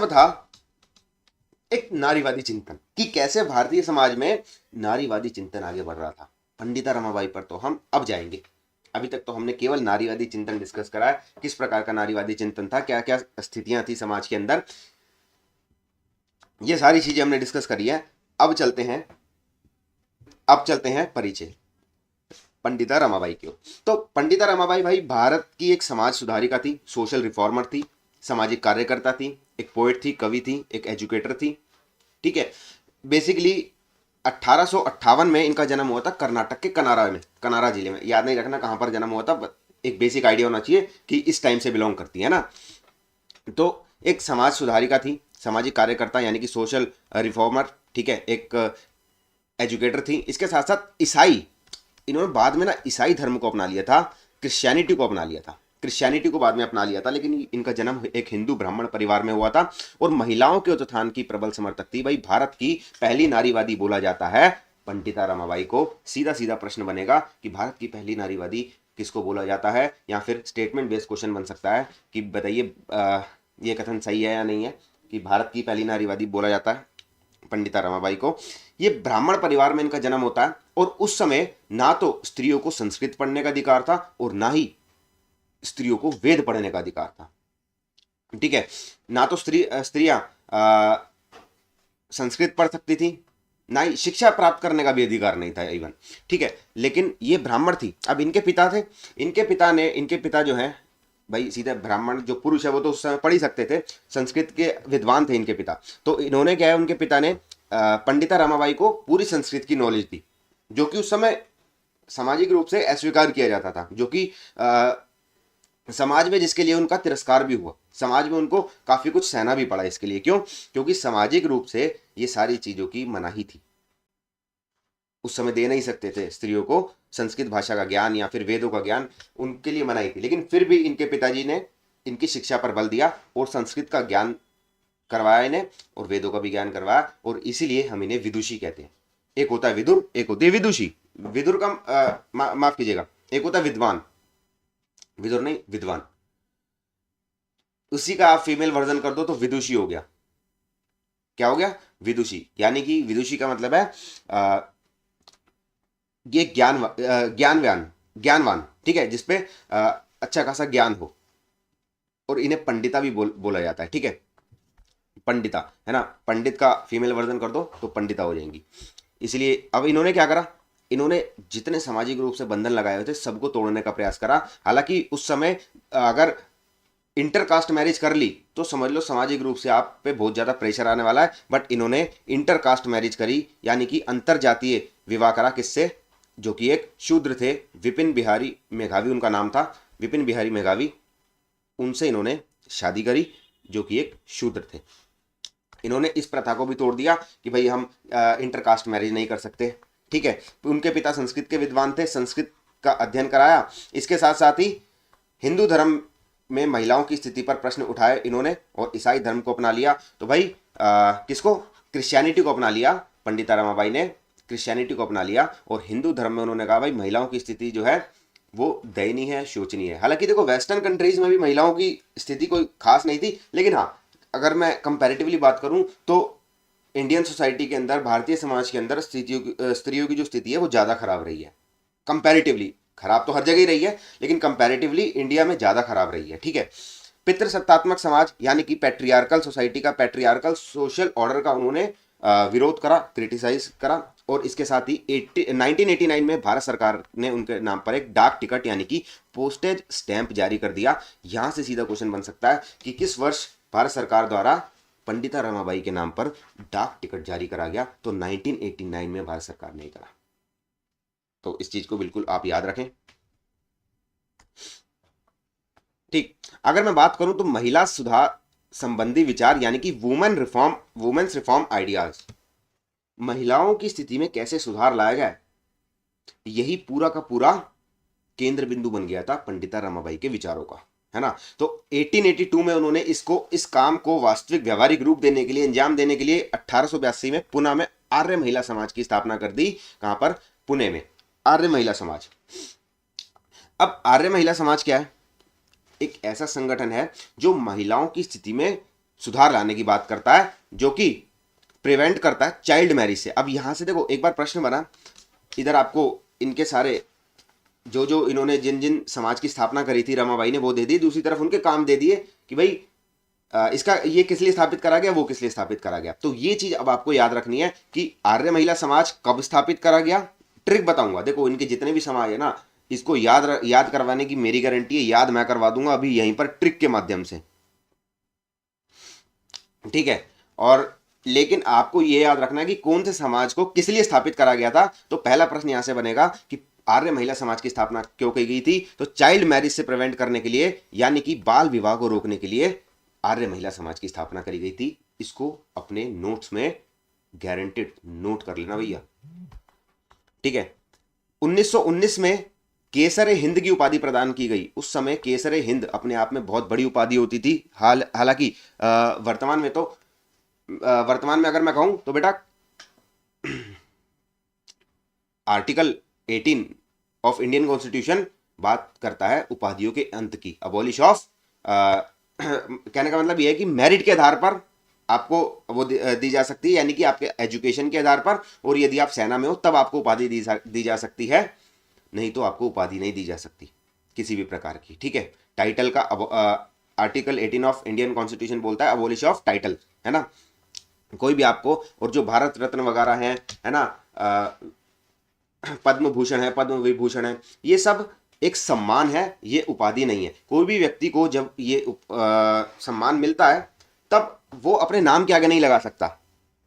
[SPEAKER 1] था एक नारीवादी चिंतन कि कैसे भारतीय समाज में नारीवादी चिंतन आगे बढ़ रहा था। पंडिता रमाबाई पर तो हम अब जाएंगे, अभी तक तो हमने केवल नारीवादी चिंतन डिस्कस करा है, किस प्रकार का नारीवादी चिंतन था, क्या क्या स्थितियां थी समाज के अंदर, ये सारी चीजें हमने डिस्कस करी है। अब चलते हैं परिचय पंडिता रमाबाई की ओर। तो पंडिता रमाबाई भाई भारत की एक समाज सुधारिका थी, सोशल रिफॉर्मर थी, सामाजिक कार्यकर्ता थी, एक पोएट थी, कवि थी, एक एजुकेटर थी। ठीक है, बेसिकली 1858 में इनका जन्म हुआ था कर्नाटक के कनारा जिले में। याद नहीं रखना कहां पर जन्म हुआ था, एक बेसिक आइडिया होना चाहिए कि इस टाइम से बिलोंग करती है ना। तो एक समाज सुधारिका थी, सामाजिक कार्यकर्ता यानी कि सोशल रिफॉर्मर। ठीक है, एक एजुकेटर थी, इसके साथ साथ ईसाई, इन्होंने बाद में ना ईसाई धर्म को अपना लिया था, क्रिश्चियनिटी को अपना लिया था, क्रिश्चियनिटी को बाद में अपना लिया था, लेकिन इनका जन्म एक हिंदू ब्राह्मण परिवार में हुआ था और महिलाओं के उत्थान की प्रबल समर्थक थी। भाई भारत की पहली नारीवादी बोला जाता है पंडिता रमाबाई को। सीधा सीधा प्रश्न बनेगा कि भारत की पहली नारीवादी किसको बोला जाता है, या फिर स्टेटमेंट बेस्ड क्वेश्चन बन सकता है कि बताइए ये कथन सही है या नहीं है कि भारत की पहली नारीवादी बोला जाता है पंडिता रमाबाई को। ये ब्राह्मण परिवार में इनका जन्म होता है और उस समय ना तो स्त्रियों को संस्कृत पढ़ने का अधिकार था और ना ही स्त्रियों को वेद पढ़ने का अधिकार था। ठीक है, ना तो स्त्रियां संस्कृत पढ़ सकती थी, ना ही शिक्षा प्राप्त करने का भी अधिकार नहीं था इवन। ठीक है, लेकिन ये ब्राह्मण थी। अब इनके पिता थे, इनके पिता जो है भाई सीधे ब्राह्मण, जो पुरुष है वो तो उस समय पढ़ ही सकते थे, संस्कृत के विद्वान थे इनके पिता। तो इन्होंने क्या है, उनके पिता ने पंडिता रमाबाई को पूरी संस्कृत की नॉलेज दी, जो कि उस समय सामाजिक रूप से अस्वीकार किया जाता था, जो कि समाज में जिसके लिए उनका तिरस्कार भी हुआ, समाज में उनको काफी कुछ सहना भी पड़ा इसके लिए। क्यों? क्योंकि सामाजिक रूप से ये सारी चीजों की मनाही थी, उस समय दे नहीं सकते थे स्त्रियों को संस्कृत भाषा का ज्ञान या फिर वेदों का ज्ञान, उनके लिए मनाही थी। लेकिन फिर भी इनके पिताजी ने इनकी शिक्षा पर बल दिया और संस्कृत का ज्ञान करवाया इन्हें और वेदों का भी ज्ञान करवाया, और इसीलिए हम इन्हें विदुषी कहते हैं। एक होता है विदुर, एक होती है विदुषी। विदुर का माफ कीजिएगा, एक होता है विद्वान, विदुर नहीं विद्वान, उसी का आप फीमेल वर्जन कर दो तो विदुषी हो गया। क्या हो गया? विदुषी। यानी कि विदुषी का मतलब है आ, ये ज्ञानवान, ज्ञानवान, ठीक है, जिसपे अच्छा खासा ज्ञान हो। और इन्हें पंडिता भी बोला जाता है, ठीक है, पंडिता, है ना। पंडित का फीमेल वर्जन कर दो तो पंडिता हो जाएंगी। इसलिए अब इन्होंने क्या करा, इन्होंने जितने सामाजिक रूप से बंधन लगाए हुए थे सबको तोड़ने का प्रयास करा। हालांकि उस समय अगर इंटरकास्ट मैरिज कर ली तो समझ लो सामाजिक रूप से आप पे बहुत ज़्यादा प्रेशर आने वाला है, बट इन्होंने इंटरकास्ट मैरिज करी, यानी कि अंतर जातीय विवाह करा। किससे? जो कि एक शूद्र थे, विपिन बिहारी मेघावी उनका नाम था, विपिन बिहारी मेघावी, उनसे इन्होंने शादी करी जो कि एक शूद्र थे। इन्होंने इस प्रथा को भी तोड़ दिया कि भाई हम इंटरकास्ट मैरिज नहीं कर सकते, ठीक है। उनके पिता संस्कृत के विद्वान थे, संस्कृत का अध्ययन कराया। इसके साथ साथ ही हिंदू धर्म में महिलाओं की स्थिति पर प्रश्न उठाए इन्होंने, और ईसाई धर्म को अपना लिया। तो भाई किसको? क्रिश्चियनिटी को अपना लिया। पंडिता रमाबाई ने क्रिश्चियनिटी को अपना लिया, और हिंदू धर्म में उन्होंने कहा भाई महिलाओं की स्थिति जो है वो दयनीय है, शोचनीय है। हालांकि देखो वेस्टर्न कंट्रीज में भी महिलाओं की स्थिति कोई खास नहीं थी, लेकिन हाँ अगर मैं कंपैरेटिवली बात करूं तो इंडियन सोसाइटी के अंदर, भारतीय समाज के अंदर स्त्रियों की जो स्थिति है वो ज़्यादा खराब रही है कंपैरेटिवली। खराब तो हर जगह ही रही है, लेकिन कंपैरेटिवली इंडिया में ज़्यादा खराब रही है, ठीक है। पितृसत्तात्मक समाज यानी कि पैट्रियार्कल सोसाइटी का, पैट्रियार्कल सोशल ऑर्डर का उन्होंने विरोध करा, क्रिटिसाइज करा। और इसके साथ ही 1989 में भारत सरकार ने उनके नाम पर एक डाक टिकट यानी कि पोस्टेज स्टैंप जारी कर दिया। यहां से सीधा क्वेश्चन बन सकता है कि किस वर्ष भारत सरकार द्वारा पंडिता रमाबाई के नाम पर डाक टिकट जारी करा गया? तो 1989 में भारत सरकार ने करा। तो इस चीज को बिल्कुल आप याद रखें, ठीक। अगर मैं बात करूं तो महिला सुधार संबंधी विचार यानी कि वुमेन्स रिफॉर्म आइडियाज, महिलाओं की स्थिति में कैसे सुधार लाया जाए, यही पूरा का पूरा केंद्र बिंदु बन गया था पंडिता रमाबाई के विचारों का, है ना। तो 1882 में उन्होंने इस काम को वास्तविक व्यवहारिक रूप देने के लिए, अंजाम देने के लिए 1882 में पुणे में आर्य महिला समाज की स्थापना कर दी। कहां पर? पुणे में आर्य महिला समाज। अब आर्य महिला समाज क्या है? एक ऐसा संगठन है जो महिलाओं की स्थिति में सुधार लाने की बात करता है, जो कि प्रिवेंट करता है चाइल्ड मैरिज से। अब यहां से देखो एक बार प्रश्न बना, इधर आपको इनके सारे जो इन्होंने जिन जिन समाज की स्थापना करी थी रमाबाई ने वो दे दी, दूसरी तरफ उनके काम दे दिए कि भाई इसका ये किस लिए स्थापित करा गया, वो किस लिए स्थापित करा गया। तो ये चीज अब आपको याद रखनी है कि आर्य महिला समाज कब स्थापित करा गया। ट्रिक बताऊंगा, देखो इनके जितने भी समाज है ना, इसको याद करवाने की मेरी गारंटी है, याद मैं करवा दूंगा अभी यहीं पर ट्रिक के माध्यम से, ठीक है। और लेकिन आपको यह याद रखना है कि कौन से समाज को किस लिए स्थापित करा गया था। तो पहला प्रश्न यहां से बनेगा कि आर्य महिला समाज की स्थापना क्यों की गई थी? तो चाइल्ड मैरिज से प्रिवेंट करने के लिए, यानी कि बाल विवाह को रोकने के लिए आर्य महिला समाज की स्थापना करी गई थी। इसको अपने नोट्स में गारंटेड नोट कर लेना भैया, ठीक है। 1919 में केसर हिंद की उपाधि प्रदान की गई। उस समय केसर हिंद अपने आप में बहुत बड़ी उपाधि होती थी। हालांकि वर्तमान में अगर मैं कहूं तो बेटा आर्टिकल 18 ऑफ इंडियन कॉन्स्टिट्यूशन बात करता है उपाधियों के अंत की, अबॉलिश ऑफ। कहने का मतलब यह है कि मेरिट के आधार पर आपको वो दी जा सकती है, यानी कि आपके एजुकेशन के आधार पर, और यदि आप सेना में हो तब आपको उपाधि दी जा सकती है, नहीं तो आपको उपाधि नहीं दी जा सकती किसी भी प्रकार की, ठीक है। टाइटल का आर्टिकल 18 ऑफ इंडियन कॉन्स्टिट्यूशन बोलता है अबॉलिश ऑफ टाइटल, है ना। कोई भी आपको, और जो भारत रत्न वगैरह है ना, पद्म भूषण है, पद्म विभूषण है, ये सब एक सम्मान है, ये उपाधि नहीं है। कोई भी व्यक्ति को जब ये सम्मान मिलता है तब वो अपने नाम के आगे नहीं लगा सकता।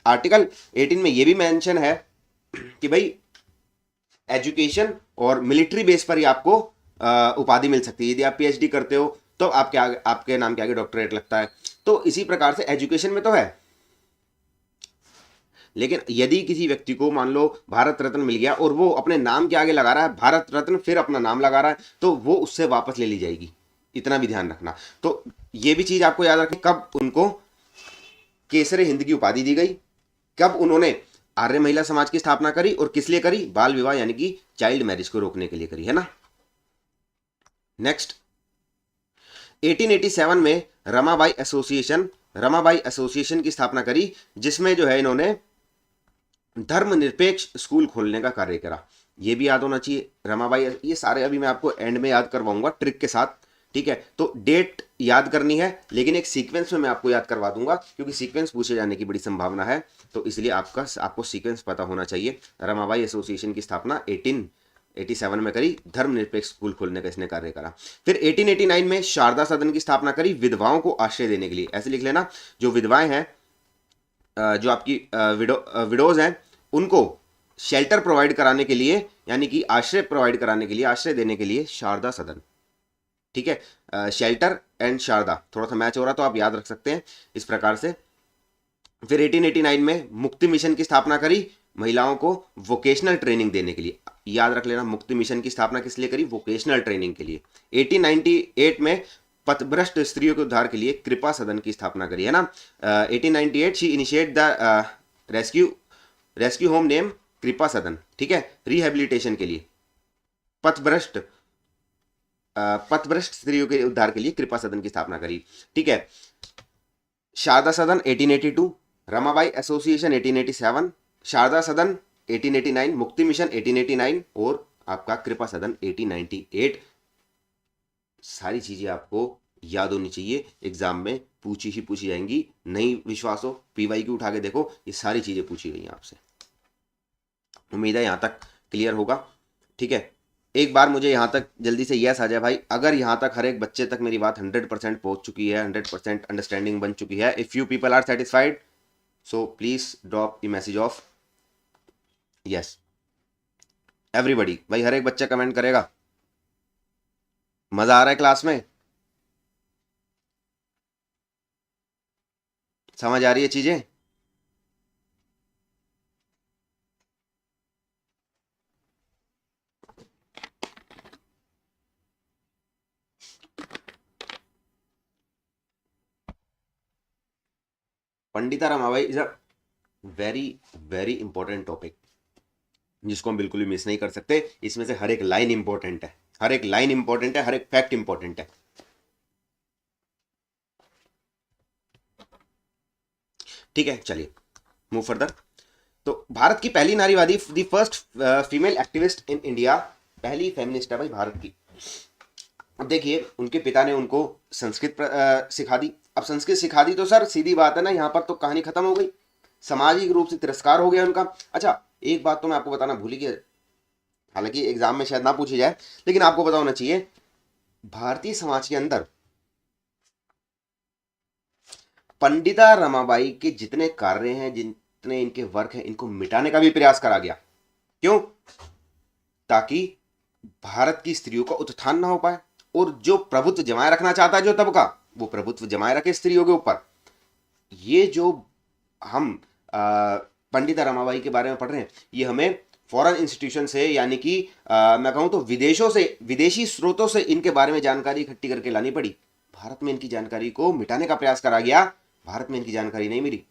[SPEAKER 1] आर्टिकल 18 में ये भी मेंशन है कि भाई एजुकेशन और मिलिट्री बेस पर ही आपको उपाधि मिल सकती है। यदि आप पीएचडी करते हो तो आपके नाम के आगे डॉक्टरेट लगता है। तो इसी प्रकार से एजुकेशन में तो है, लेकिन यदि किसी व्यक्ति को मान लो भारत रत्न मिल गया और वो अपने नाम के आगे लगा रहा है भारत रत्न, फिर अपना नाम लगा रहा है, तो वो उससे वापस ले ली जाएगी। इतना भी ध्यान रखना। तो ये भी चीज आपको याद रखें कब उनको केसरे हिंद की उपाधि दी गई। कब उन्होंने आर्य महिला समाज की स्थापना करी और किस लिए करी? बाल विवाह यानी कि चाइल्ड मैरिज को रोकने के लिए करी, है ना। नेक्स्ट, 1887 में रमाबाई एसोसिएशन की स्थापना करी, जिसमें जो है इन्होंने धर्मनिरपेक्ष स्कूल खोलने का कार्य करा। ये भी याद होना चाहिए रमाबाई, ये सारे अभी मैं आपको एंड में याद करवाऊंगा ट्रिक के साथ, ठीक है। तो डेट याद करनी है, लेकिन एक सीक्वेंस में मैं आपको याद करवा दूंगा, क्योंकि सीक्वेंस पूछे जाने की बड़ी संभावना है, तो इसलिए आपको सीक्वेंस पता होना चाहिए। रमाबाई एसोसिएशन की स्थापना 1887 में करी, धर्मनिरपेक्ष स्कूल खोलने का इसने कार्य करा। फिर 1889 में शारदा सदन की स्थापना करी, विधवाओं को आश्रय देने के लिए। ऐसे लिख लेना, जो विधवाएं हैं, जो आपकी विडोज हैं, उनको शेल्टर प्रोवाइड कराने के लिए, यानी कि आश्रय प्रोवाइड कराने के लिए, आश्रय देने के लिए शारदा सदन, ठीक है। शेल्टर एंड शारदा थोड़ा सा मैच हो रहा तो आप याद रख सकते हैं इस प्रकार से। फिर 1889 में मुक्ति मिशन की स्थापना करी, महिलाओं को वोकेशनल ट्रेनिंग देने के लिए। याद रख लेना, मुक्ति मिशन की स्थापना किस लिए करी? वोकेशनल ट्रेनिंग के लिए। 1898 में पथभ्रष्ट स्त्रियों के उद्धार के लिए कृपा सदन की स्थापना करी, है ना। 1898 she initiate the rescue home name कृपा सदन, ठीक है, रिहेबिलिटेशन के लिए। पथभ्रष्ट स्त्रियों के उद्धार के लिए कृपा सदन की स्थापना करी, ठीक है। शारदा सदन 1882, रमाबाई एसोसिएशन 1887, शारदा सदन 1889, मुक्ति मिशन 1889 और आपका कृपा सदन 1898। सारी चीजें आपको याद होनी चाहिए, एग्जाम में पूछी जाएंगी। नहीं विश्वास हो, पीवाई की उठा के देखो, ये सारी चीजें पूछी गई हैं आपसे। उम्मीद है यहां तक क्लियर होगा, ठीक है। एक बार मुझे यहां तक जल्दी से यस आ जाए भाई, अगर यहां तक हर एक बच्चे तक मेरी बात 100% पहुंच चुकी है, 100% अंडरस्टैंडिंग बन चुकी है। If you people are satisfied, so please drop the message of yes everybody. भाई हर एक बच्चा कमेंट करेगा। मजा आ रहा है क्लास में? समझ आ रही है चीजें? Pandita Ramabai is a very very important topic, जिसको हम बिल्कुल भी मिस नहीं कर सकते। इसमें से हर एक लाइन इंपॉर्टेंट है, हर एक लाइन इंपॉर्टेंट है, हर एक फैक्ट इंपॉर्टेंट है, ठीक है। चलिए मूव फर्दर। तो भारत की पहली नारीवादी, the first female activist in India, पहली फेमिनिस्ट है भाई भारत की। अब देखिए, उनके पिता ने उनको संस्कृत सिखा दी। अब संस्कृत सिखा दी तो सर सीधी बात है ना, यहाँ पर तो कहानी खत्म हो गई, सामाजिक रूप से तिरस्कार हो गया उनका। अच्छा, एक बात तो मैं आपको बताना भूल ही गया, हालांकि एग्जाम में शायद ना पूछी जाए, लेकिन आपको पता होना चाहिए, भारतीय समाज के अंदर पंडिता रमाबाई के जितने कार्य हैं, जितने इनके वर्क हैं, इनको मिटाने का भी प्रयास करा गया। क्यों? ताकि भारत की स्त्रियों का उत्थान ना हो पाए, और जो प्रभुत्व जमाए रखना चाहता है जो तबका, वो प्रभुत्व जमाए रखे स्त्रियों के ऊपर। ये जो हम पंडिता रमाबाई के बारे में पढ़ रहे हैं, ये हमें फॉरेन इंस्टीट्यूशन से, यानी कि मैं कहूं तो विदेशों से, विदेशी स्रोतों से इनके बारे में जानकारी इकट्ठी करके लानी पड़ी। भारत में इनकी जानकारी को मिटाने का प्रयास करा गया, भारत में इनकी जानकारी नहीं मिली,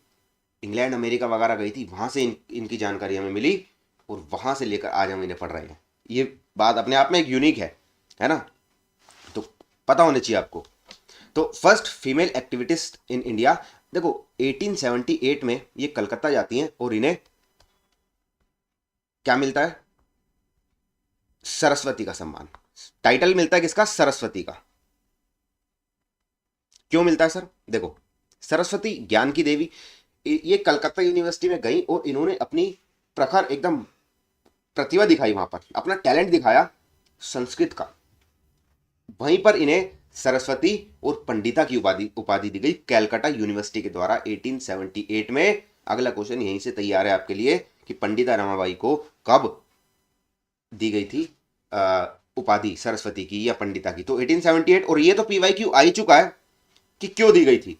[SPEAKER 1] इंग्लैंड अमेरिका वगैरह गई थी, वहां से इनकी जानकारी हमें मिली, और वहां से लेकर आज हम इन्हें पढ़ रहे हैं। ये बात अपने आप में एक यूनिक है ना, तो पता होना चाहिए आपको। तो first female activist in India, देखो 1878 में ये कलकत्ता जाती हैं, और इन्हें क्या मिलता है? सरस्वती का सम्मान, टाइटल मिलता है किसका? सरस्वती का। क्यों मिलता है सर? देखो, सरस्वती ज्ञान की देवी, ये कलकत्ता यूनिवर्सिटी में गई और इन्होंने अपनी प्रखर एकदम प्रतिभा दिखाई, वहां पर अपना टैलेंट दिखाया संस्कृत का। वहीं पर इन्हें सरस्वती और पंडिता की उपाधि दी गई कैलकाटा यूनिवर्सिटी के द्वारा 1878 में। अगला क्वेश्चन यहीं से तैयार है आपके लिए कि पंडिता रमाबाई को कब दी गई थी उपाधि, सरस्वती की या पंडिता की? तो 1878। और ये तो पीवाईक्यू आ ही चुका है कि क्यों दी गई थी।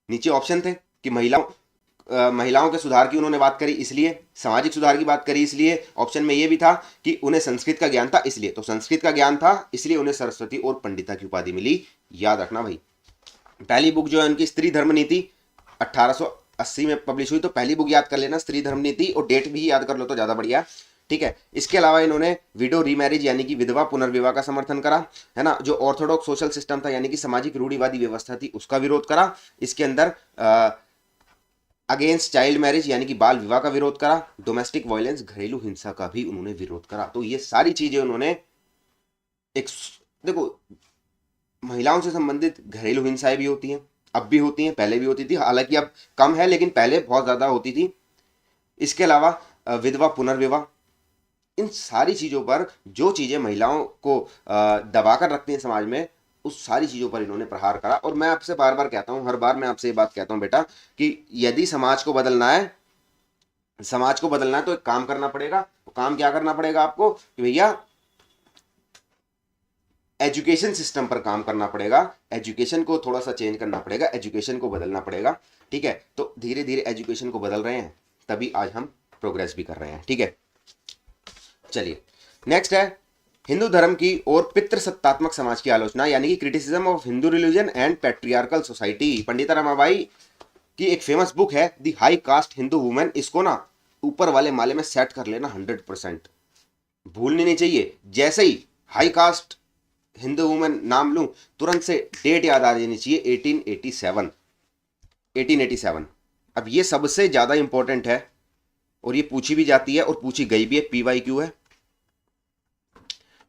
[SPEAKER 1] नीचे ऑप्शन थे कि महिलाओं के सुधार की उन्होंने बात करी इसलिए, सामाजिक सुधार की बात करी इसलिए, ऑप्शन में यह भी था कि उन्हें संस्कृत का ज्ञान था इसलिए। तो संस्कृत का ज्ञान था इसलिए उन्हें सरस्वती और पंडिता की उपाधि मिली। याद रखना भाई। पहली बुक जो है उनकी स्त्री धर्म नीति, 1880 में पब्लिश हुई। तो पहली बुक याद कर लेना स्त्री धर्म नीति, और डेट भी याद कर लो तो ज़्यादा बढ़िया। ठीक है, इसके अलावा इन्होंने विडो रीमैरिज यानी कि विधवा पुनर्विवाह का समर्थन करा, है ना। जो ऑर्थोडॉक्स सोशल सिस्टम था यानी कि सामाजिक रूढ़िवादी व्यवस्था थी उसका विरोध करा। इसके अंदर अगेंस्ट चाइल्ड मैरिज यानी कि बाल विवाह का विरोध करा। डोमेस्टिक वायलेंस घरेलू हिंसा का भी उन्होंने विरोध करा। तो ये सारी चीजें उन्होंने एक, देखो महिलाओं से संबंधित घरेलू हिंसाएं भी होती हैं, अब भी होती हैं, पहले भी होती थी, हालांकि अब कम है लेकिन पहले बहुत ज्यादा होती थी। इसके अलावा विधवा पुनर्विवाह, इन सारी चीजों पर जो चीजें महिलाओं को दबाकर रखती हैं समाज में, उस सारी चीजों पर इन्होंने प्रहार करा। और मैं आपसे बार बार कहता हूं, हर बार मैं आपसे ये बात कहता हूं बेटा कि यदि समाज को बदलना है, समाज को बदलना है तो एक काम करना पड़ेगा। तो काम क्या करना पड़ेगा आपको कि भैया एजुकेशन सिस्टम पर काम करना पड़ेगा, एजुकेशन को थोड़ा सा चेंज करना पड़ेगा, एजुकेशन को बदलना पड़ेगा। ठीक है, तो धीरे धीरे एजुकेशन को बदल रहे हैं, तभी आज हम प्रोग्रेस भी कर रहे हैं। ठीक है, चलिए नेक्स्ट है हिंदू धर्म की और पितृसत्तात्मक समाज की आलोचना यानी कि criticism of Hindu religion and patriarchal society. Pandita Ramabai की एक फेमस बुक है the high caste Hindu women. इसको ना ऊपर वाले माले में सेट कर लेना 100%, भूलनी नहीं चाहिए। जैसे ही हाई कास्ट हिंदू वुमेन नाम लूं तुरंत से डेट याद आ जानी चाहिए, 1887। 1887 अब ये सबसे ज्यादा इंपॉर्टेंट है और ये पूछी भी जाती है और पूछी गई भी है, PYQ है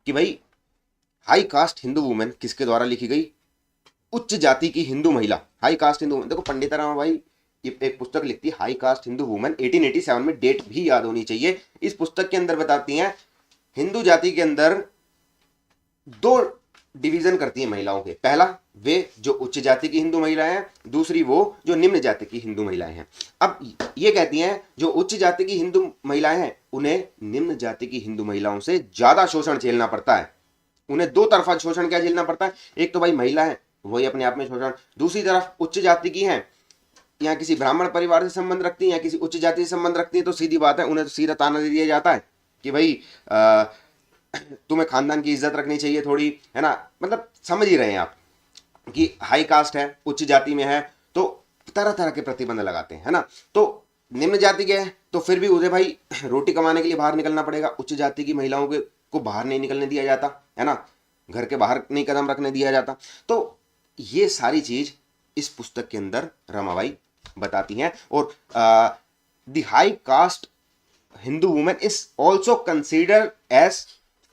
[SPEAKER 1] कि भाई हाई कास्ट हिंदू वुमेन किसके द्वारा लिखी गई? उच्च जाति की हिंदू महिला, हाई कास्ट हिंदू वुमेन। देखो पंडिता रमाबाई ये एक पुस्तक लिखती है हाई कास्ट हिंदू वुमेन 1887 में, डेट भी याद होनी चाहिए। इस पुस्तक के अंदर बताती हैं हिंदू जाति के अंदर दो डिवीजन करती है महिलाओं के। पहला वे जो उच्च जाति की हिंदू महिलाएं हैं, दूसरी वो जो निम्न जाति की हिंदू महिलाएं हैं। अब ये कहती हैं जो उच्च जाति की हिंदू महिलाएं हैं उन्हें निम्न जाति की हिंदू महिलाओं से ज्यादा शोषण झेलना पड़ता है। उन्हें दो तरफा शोषण क्या झेलना पड़ता है? एक तो भाई महिला है वही अपने आप में शोषण, दूसरी तरफ उच्च जाति की हैं या किसी ब्राह्मण परिवार से संबंध रखती हैं या किसी उच्च जाति से संबंध रखती हैं, तो सीधी बात है उन्हें तो सीधा ताना दे दिया जाता है कि भाई तुम्हें खानदान की इज्जत रखनी चाहिए थोड़ी, है ना। मतलब समझ ही रहे हैं आप कि हाई कास्ट है, उच्च जाति में है, तो तरह तरह के प्रतिबंध लगाते हैं, है ना। तो निम्न जाति के हैं तो फिर भी उन्हें भाई रोटी कमाने के लिए बाहर निकलना पड़ेगा। उच्च जाति की महिलाओं को बाहर नहीं निकलने दिया जाता, है ना, घर के बाहर नहीं कदम रखने दिया जाता। तो ये सारी चीज इस पुस्तक के अंदर रमाबाई बताती हैं। और the high caste Hindu women is also considered as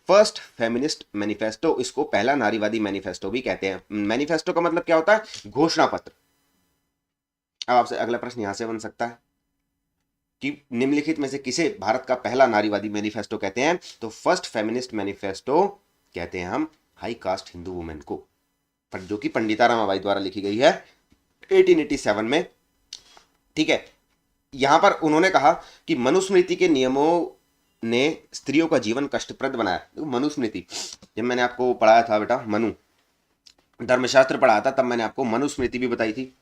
[SPEAKER 1] first feminist manifesto. इसको पहला नारीवादी मैनिफेस्टो भी कहते हैं। मैनिफेस्टो का मतलब क्या होता है? घोषणा पत्र। अब आपसे अगला प्रश्न यहां से बन सकता है कि निम्नलिखित में से किसे भारत का पहला नारीवादी मैनिफेस्टो कहते हैं? तो फर्स्ट फेमिनिस्ट मैनिफेस्टो कहते हैं हम हाई कास्ट हिंदू वुमेन को, जो कि पंडिता रमाबाई द्वारा लिखी गई है 1887 में। ठीक है, यहां पर उन्होंने कहा कि मनुस्मृति के नियमों ने स्त्रियों का जीवन कष्टप्रद बनाया। देखो मनुस्मृति, जब मैंने आपको पढ़ाया था बेटा मनु धर्मशास्त्र पढ़ाया था, तब मैंने आपको मनुस्मृति भी बताई थी।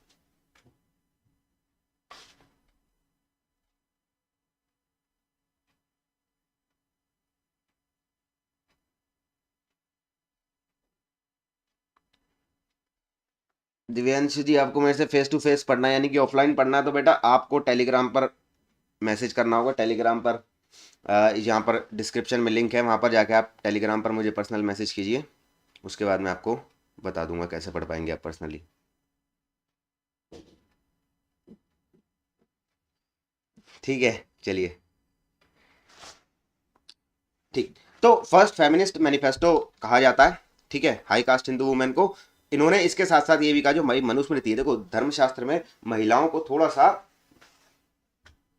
[SPEAKER 1] दिव्यांशु जी आपको मेरे से फेस टू फेस पढ़ना है यानी कि ऑफलाइन पढ़ना है, तो बेटा आपको टेलीग्राम पर मैसेज करना होगा। टेलीग्राम पर यहाँ पर डिस्क्रिप्शन में लिंक है, वहाँ पर जाके आप टेलीग्राम पर मुझे पर्सनल मैसेज कीजिए। उसके बाद मैं आपको बता दूंगा कैसे पढ़ पाएंगे आप पर्सनली। ठीक है, चलिए ठीक। तो फर्स्ट फेमिनिस्ट मैनिफेस्टो कहा जाता है, ठीक है, हाई कास्ट हिंदू वुमेन को। इन्होंने इसके साथ साथ ये भी कहा जो मनुस्मृति है, देखो धर्मशास्त्र में महिलाओं को थोड़ा सा,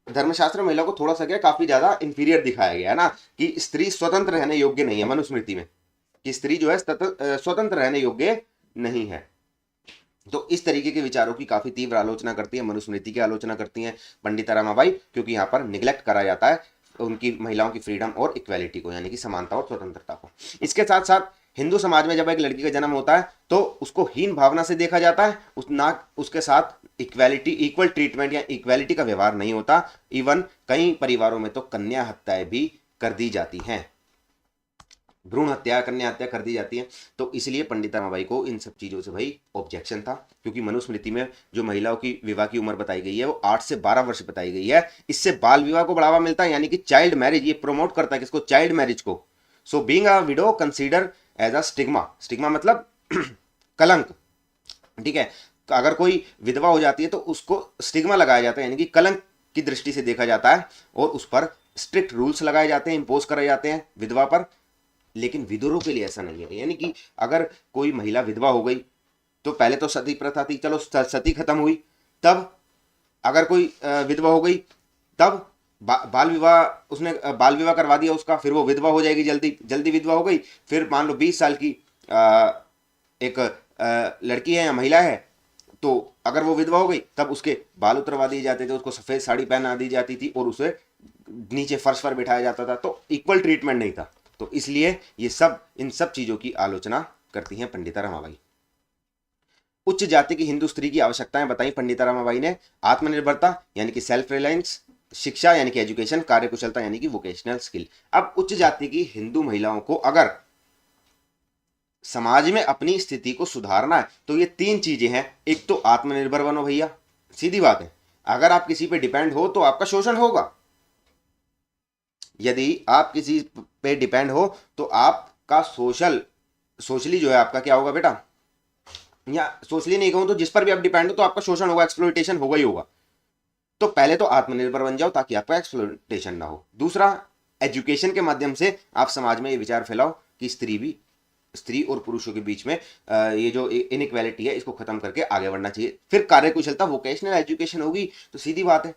[SPEAKER 1] धर्मशास्त्र में महिला को थोड़ा सा क्या काफी ज्यादा इंफीरियर दिखाया गया है ना, कि स्त्री स्वतंत्र रहने योग्य नहीं है मनुस्मृति में, कि स्त्री जो है स्वतंत्र रहने योग्य नहीं है। तो इस तरीके के विचारों की काफी तीव्र आलोचना करती है, मनुस्मृति की आलोचना करती है पंडिता रमाबाई, क्योंकि यहाँ पर निग्लेक्ट करा जाता है उनकी महिलाओं की फ्रीडम और इक्वालिटी को, यानी कि समानता और स्वतंत्रता को। इसके साथ साथ हिंदू समाज में जब एक लड़की का जन्म होता है तो उसको हीन भावना से देखा जाता है, उसके साथ इक्वालिटी, इक्वल ट्रीटमेंट या इक्वालिटी का व्यवहार नहीं होता। इवन कई परिवारों में तो कन्या हत्याएं भी कर दी जाती हैं। भ्रूण हत्या, कन्या हत्या कर दी जाती है। तो इसलिए पंडित रमाबाई को इन सब चीज़ों से भाई ऑब्जेक्शन था, क्योंकि मनुस्मृति में जो महिलाओं की विवाह की उम्र बताई गई है वो 8 से 12 वर्ष बताई गई है। इससे बाल विवाह को बढ़ावा मिलता है, यानी कि चाइल्ड मैरिज, ये प्रमोट करता है किसको, चाइल्ड मैरिज को। So being a widow consider as a stigma, stigma मतलब कलंक, ठीक है। अगर कोई विधवा हो जाती है तो उसको स्टिग्मा लगाया जाता है, यानी कि कलंक की दृष्टि से देखा जाता है, और उस पर स्ट्रिक्ट रूल्स लगाए जाते हैं, इंपोज कराए जाते हैं विधवा पर। लेकिन विदुरों के लिए ऐसा नहीं है, यानी कि अगर कोई महिला विधवा हो गई तो पहले तो सती प्रथा थी, चलो सती खत्म हुई, तब अगर कोई विधवा हो गई तब बाल विवाह, उसने बाल विवाह करवा दिया उसका, फिर वो विधवा हो जाएगी, जल्दी जल्दी विधवा हो गई, फिर मान लो 20 साल की एक लड़की है या महिला है, तो अगर वो विधवा हो गई तब उसके बाल उतरवा दिए जाते थे, उसको सफ़ेद साड़ी पहना दी जाती थी और उसे नीचे फर्श पर बिठाया जाता था, तो इक्वल ट्रीटमेंट नहीं था। तो इसलिए ये सब इन सब चीज़ों की आलोचना करती हैं पंडिता रमाबाई। उच्च जाति की हिंदू स्त्री की आवश्यकताएं बताई पंडिता रमाबाई ने। आत्मनिर्भरता यानी कि सेल्फ रिलायंस, शिक्षा यानी कि एजुकेशन, कार्यकुशलता यानी कि वोकेशनल स्किल। अब उच्च जाति की हिंदू महिलाओं को अगर समाज में अपनी स्थिति को सुधारना है तो ये 3 चीजें हैं। एक तो आत्मनिर्भर बनो भैया, सीधी बात है, अगर आप किसी पे डिपेंड हो तो आपका शोषण होगा। यदि आप किसी पे डिपेंड हो तो आपका सोशली जो है आपका क्या होगा बेटा, या सोशली नहीं कहूं तो जिस पर भी आप डिपेंड हो तो आपका शोषण होगा, एक्सप्लॉइटेशन होगा ही होगा। तो पहले तो आत्मनिर्भर बन जाओ ताकि आपका एक्सप्लॉइटेशन ना हो। दूसरा, एजुकेशन के माध्यम से आप समाज में ये विचार फैलाओ कि स्त्री और पुरुषों के बीच में ये जो इनइक्वालिटी है इसको खत्म करके आगे बढ़ना चाहिए। फिर कार्यकुशलता, वोकेशनल एजुकेशन होगी तो सीधी बात है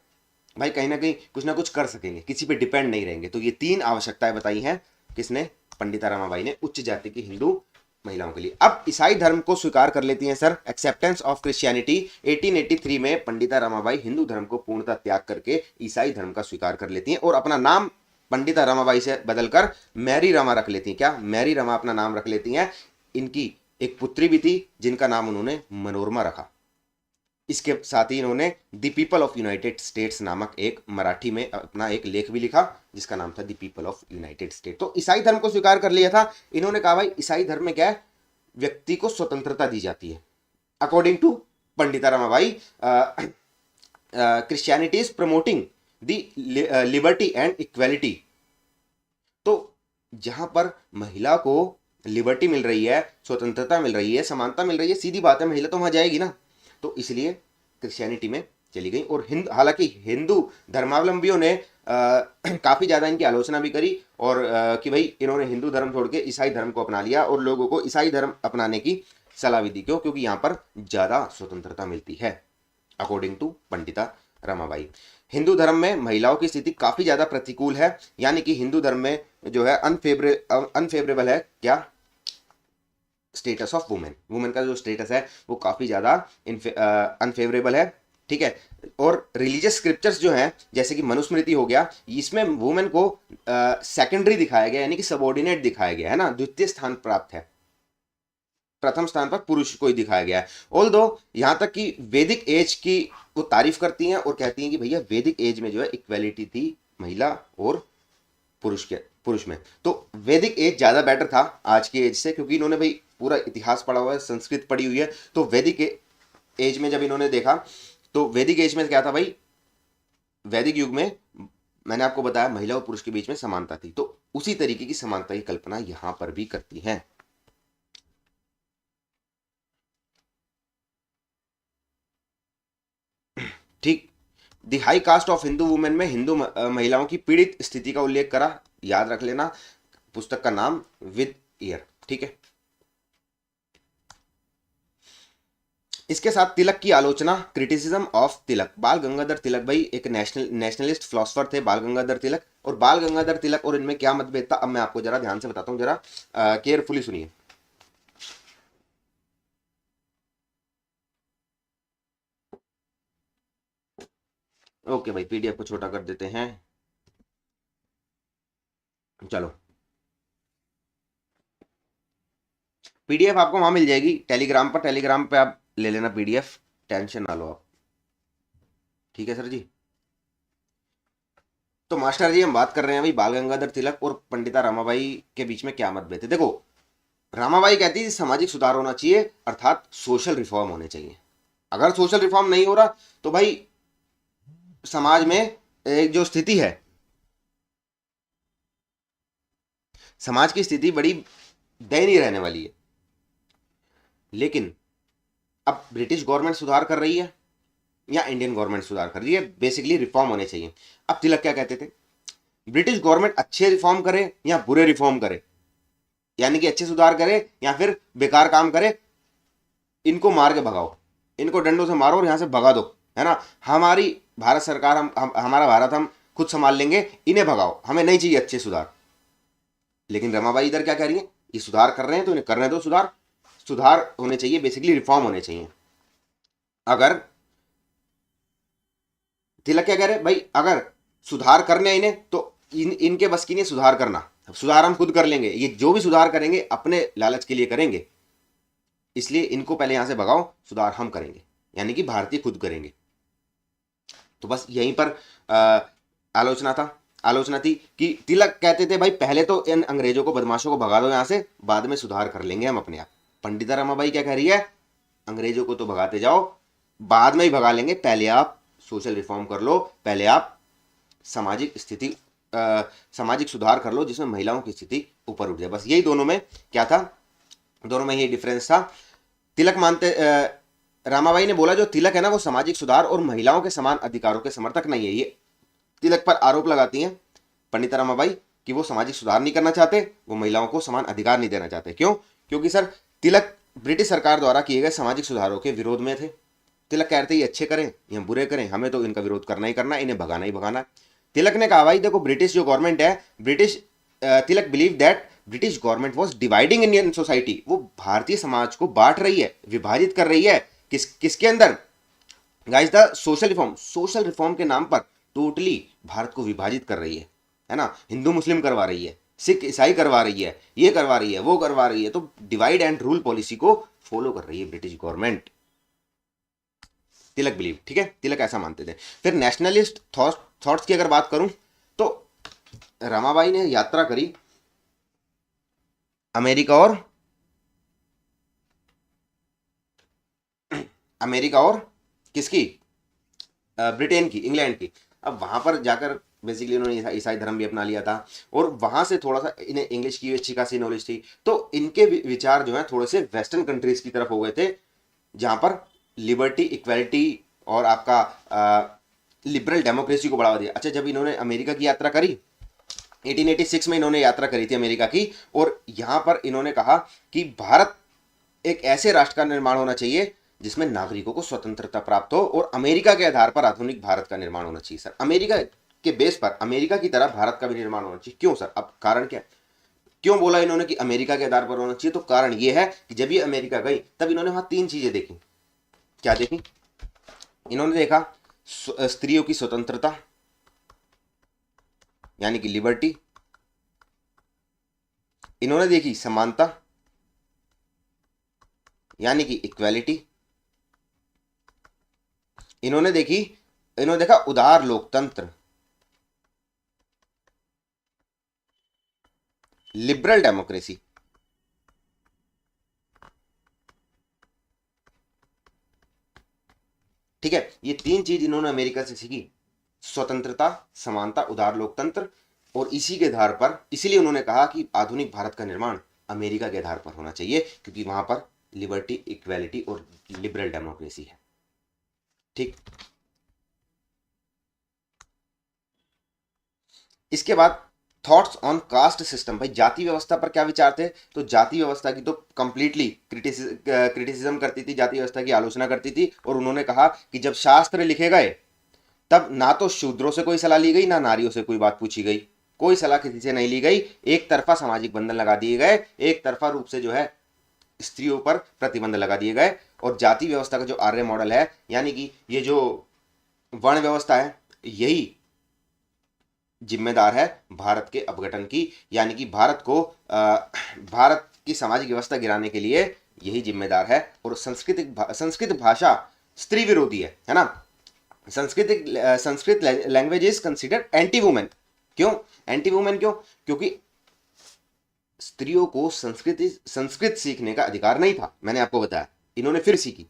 [SPEAKER 1] भाई, कहीं ना कुछ कर सकेंगे, किसी पे डिपेंड नहीं रहेंगे। तो ये 3 आवश्यकताएं बताई हैं किसने, पंडिता रमाबाई ने, उच्च जाति की हिंदू महिलाओं के लिए। अब ईसाई धर्म को स्वीकार कर लेती हैं सर, एक्सेप्टेंस ऑफ क्रिश्चियनिटी। 1883 में पंडिता रमाबाई हिंदू धर्म को पूर्णतः त्याग करके ईसाई धर्म का स्वीकार कर लेती हैं और अपना नाम पंडिता रमाबाई से बदलकर मैरी रमा रख लेती हैं। क्या, मैरी रमा अपना नाम रख लेती हैं। इनकी एक पुत्री भी थी जिनका नाम उन्होंने मनोरमा रखा। इसके साथ ही इन्होंने the people of United states नामक एक मराठी में अपना एक लेख भी लिखा जिसका नाम था the people of United state. तो ईसाई धर्म को स्वीकार कर लिया था इन्होंने। कहा भाई ईसाई धर्म में क्या है, व्यक्ति को स्वतंत्रता दी जाती है। According to Pandita Ramabai, Christianity is promoting the liberty and equality. तो जहां पर महिला को लिबर्टी मिल रही है, स्वतंत्रता मिल रही है, समानता मिल रही है, सीधी बात है महिला तो वहां जाएगी ना। तो इसलिए क्रिश्चियनिटी में चली गई। और हालांकि हिंदू धर्मावलंबियों ने काफ़ी ज़्यादा इनकी आलोचना भी करी और कि भाई इन्होंने हिंदू धर्म छोड़ के ईसाई धर्म को अपना लिया और लोगों को ईसाई धर्म अपनाने की सलाह भी दी। क्यों, क्योंकि यहाँ पर ज़्यादा स्वतंत्रता मिलती है अकॉर्डिंग टू पंडिता रमाबाई। हिंदू धर्म में महिलाओं की स्थिति काफ़ी ज़्यादा प्रतिकूल है, यानी कि हिंदू धर्म में जो है अनफेवरेबल है क्या, स्टेटस ऑफ वुमेन का जो स्टेटस है वो काफ़ी ज़्यादा अनफेवरेबल है, ठीक है। और रिलीजियस स्क्रिप्चर्स जो हैं जैसे कि मनुस्मृति हो गया, इसमें वुमेन को सेकेंडरी दिखाया गया, यानी कि सबॉर्डिनेट दिखाया गया है ना, द्वितीय स्थान प्राप्त है, प्रथम स्थान पर पुरुष को ही दिखाया गया है। ऑल दो यहाँ तक कि वैदिक एज की वो तारीफ करती हैं और कहती हैं कि भैया वैदिक एज में जो है इक्वेलिटी थी महिला और पुरुष में। तो वैदिक एज ज़्यादा बेटर था आज की एज से, क्योंकि इन्होंने भाई पूरा इतिहास पढ़ा हुआ है, संस्कृत पढ़ी हुई है। तो वैदिक एज में जब इन्होंने देखा तो वैदिक एज में क्या था भाई, वैदिक युग में मैंने आपको बताया महिला और पुरुष के बीच में समानता थी, तो उसी तरीके की समानता की कल्पना यहां पर भी करती हैं। ठीक, the high cast of Hindu women में हिंदू महिलाओं की पीड़ित स्थिति का उल्लेख करा, याद रख लेना, पुस्तक का नाम विद ईयर, ठीक है। इसके साथ तिलक की आलोचना, क्रिटिसिज्म ऑफ तिलक। बाल गंगाधर तिलक भाई एक नेशनलिस्ट फिलोसफर थे बाल गंगाधर तिलक, और बाल गंगाधर तिलक और इनमें क्या मतभेद था अब मैं आपको जरा ध्यान से बताता हूँ, जरा केयरफुली सुनिए। ओके भाई, पीडीएफ को छोटा कर देते हैं, चलो पीडीएफ आपको वहां मिल जाएगी टेलीग्राम पर, टेलीग्राम पे आप ले लेना पीडीएफ, टेंशन ना लो आप, ठीक है सर जी। तो मास्टर जी हम बात कर रहे हैं भाई बाल गंगाधर तिलक और पंडिता रमाबाई के बीच में क्या मतभेद है। देखो, रामाबाई कहती है सामाजिक सुधार होना चाहिए, अर्थात सोशल रिफॉर्म होने चाहिए। अगर सोशल रिफॉर्म नहीं हो रहा तो भाई समाज में एक जो स्थिति है, समाज की स्थिति बड़ी दयनीय रहने वाली है। लेकिन अब ब्रिटिश गवर्नमेंट सुधार कर रही है या इंडियन गवर्नमेंट सुधार कर रही है, बेसिकली रिफॉर्म होने चाहिए। अब तिलक क्या कहते थे, ब्रिटिश गवर्नमेंट अच्छे रिफॉर्म करे या बुरे रिफॉर्म करे, यानी कि अच्छे सुधार करे या फिर बेकार काम करे, इनको मार के भगाओ, इनको डंडों से मारो और यहां से भगा दो, है ना। हमारी भारत सरकार, हमारा भारत हम खुद संभाल लेंगे, इन्हें भगाओ, हमें नहीं चाहिए अच्छे सुधार। लेकिन रमाबाई इधर क्या कह रही है, ये सुधार कर रहे हैं तो इन्हें करने दो सुधार, सुधार होने चाहिए, बेसिकली रिफॉर्म होने चाहिए। अगर तिलक क्या कह रहे भाई, अगर सुधार करने इन्हें तो इनके बस की नहीं सुधार करना, सुधार हम खुद कर लेंगे, ये जो भी सुधार करेंगे अपने लालच के लिए करेंगे, इसलिए इनको पहले यहां से भगाओ, सुधार हम करेंगे, यानी कि भारतीय खुद करेंगे। तो बस यहीं पर आलोचना थी कि तिलक कहते थे भाई पहले तो इन अंग्रेजों को, बदमाशों को भगा दो यहां से, बाद में सुधार कर लेंगे हम अपने आप। पंडिता रमाबाई क्या कह रही है, अंग्रेजों को तो भगाते जाओ, बाद में ही भगा लेंगे, पहले आप सोशल रिफॉर्म कर लो, पहले आप सामाजिक स्थिति, सामाजिक सुधार कर लो जिसमें महिलाओं की स्थिति ऊपर उठ जाए। बस यही दोनों में क्या था, दोनों में यही डिफरेंस था। तिलक मानते, रामाबाई ने बोला जो तिलक है ना वो सामाजिक सुधार और महिलाओं के समान अधिकारों के समर्थक नहीं है। ये तिलक पर आरोप लगाती हैं पंडिता रमाबाई कि वो सामाजिक सुधार नहीं करना चाहते, वो महिलाओं को समान अधिकार नहीं देना चाहते। क्यों? क्योंकि सर तिलक ब्रिटिश सरकार द्वारा किए गए सामाजिक सुधारों के विरोध में थे। तिलक कहते ये अच्छे करें या बुरे करें, हमें तो इनका विरोध करना ही करना, इन्हें भगाना ही भगाना। तिलक ने कहा भाई देखो ब्रिटिश जो गवर्नमेंट है, Tilak believe that British government was dividing Indian society, वो भारतीय समाज को बांट रही है, विभाजित कर रही है। किसके अंदर guys, the social reform, social reform के नाम पर टोटली भारत को विभाजित कर रही है ना। हिंदू मुस्लिम करवा रही है, सिख ईसाई करवा रही है, ये करवा रही है, वो करवा रही है, तो डिवाइड एंड रूल पॉलिसी को फॉलो कर रही है ब्रिटिश गवर्नमेंट। तिलक बिलीव, ठीक है, तिलक ऐसा मानते थे। फिर नेशनलिस्ट थॉट्स की अगर बात करूं तो रमाबाई ने यात्रा करी अमेरिका और किसकी, ब्रिटेन की, इंग्लैंड की। अब वहां पर जाकर बेसिकली उन्होंने ईसाई धर्म भी अपना लिया था और वहां से थोड़ा सा इन्हें इंग्लिश की अच्छी खासी नॉलेज थी, तो इनके विचार जो है थोड़े से वेस्टर्न कंट्रीज की तरफ हो गए थे, जहां पर लिबर्टी, इक्वालिटी और आपका लिबरल डेमोक्रेसी को बढ़ावा दिया। अच्छा, जब इन्होंने अमेरिका की यात्रा करी 1886 में, इन्होंने यात्रा करी थी अमेरिका की, और यहां पर इन्होंने कहा कि भारत एक ऐसे राष्ट्र का निर्माण होना चाहिए जिसमें नागरिकों को स्वतंत्रता प्राप्त हो और अमेरिका के आधार पर आधुनिक भारत का निर्माण होना चाहिए। सर अमेरिका के बेस पर, अमेरिका की तरह भारत का भी निर्माण होना चाहिए। क्यों सर? अब कारण क्या, क्यों बोला इन्होंने कि अमेरिका के आधार पर होना चाहिए? तो कारण यह है कि जब ये अमेरिका गई तब इन्होंने वहां तीन चीजें देखी। क्या देखी? इन्होंने देखा स्त्रियों की स्वतंत्रता यानी कि लिबर्टी, इन्होंने देखी समानता यानी कि इक्वालिटी, इन्होंने देखा उदार लोकतंत्र, लिबरल डेमोक्रेसी। ठीक है, ये तीन चीज इन्होंने अमेरिका से सीखी, स्वतंत्रता, समानता, उदार लोकतंत्र, और इसी के आधार पर इसीलिए उन्होंने कहा कि आधुनिक भारत का निर्माण अमेरिका के आधार पर होना चाहिए, क्योंकि वहां पर लिबर्टी, इक्वालिटी और लिबरल डेमोक्रेसी है। ठीक, इसके बाद थॉट्स ऑन कास्ट सिस्टम। भाई जाति व्यवस्था पर क्या विचार थे? तो जाति व्यवस्था की तो कंप्लीटली क्रिटिसिज्म करती थी, जाति व्यवस्था की आलोचना करती थी, और उन्होंने कहा कि जब शास्त्र लिखे गए तब ना तो शूद्रों से कोई सलाह ली गई, ना नारियों से कोई बात पूछी गई, कोई सलाह किसी से नहीं ली गई, एक तरफा सामाजिक बंधन लगा दिए गए, एक तरफा रूप से जो है स्त्रियों पर प्रतिबंध लगा दिए गए। और जाति व्यवस्था का जो आर्य मॉडल है, यानी कि ये जो वर्ण व्यवस्था है, यही जिम्मेदार है भारत के अपघटन की, यानी कि भारत की सामाजिक व्यवस्था गिराने के लिए यही जिम्मेदार है। और संस्कृत भाषा स्त्री विरोधी है ना। Sanskrit language is considered anti women, क्यों एंटी वुमेन क्यों? क्योंकि स्त्रियों को संस्कृत सीखने का अधिकार नहीं था, मैंने आपको बताया, इन्होंने फिर सीखी,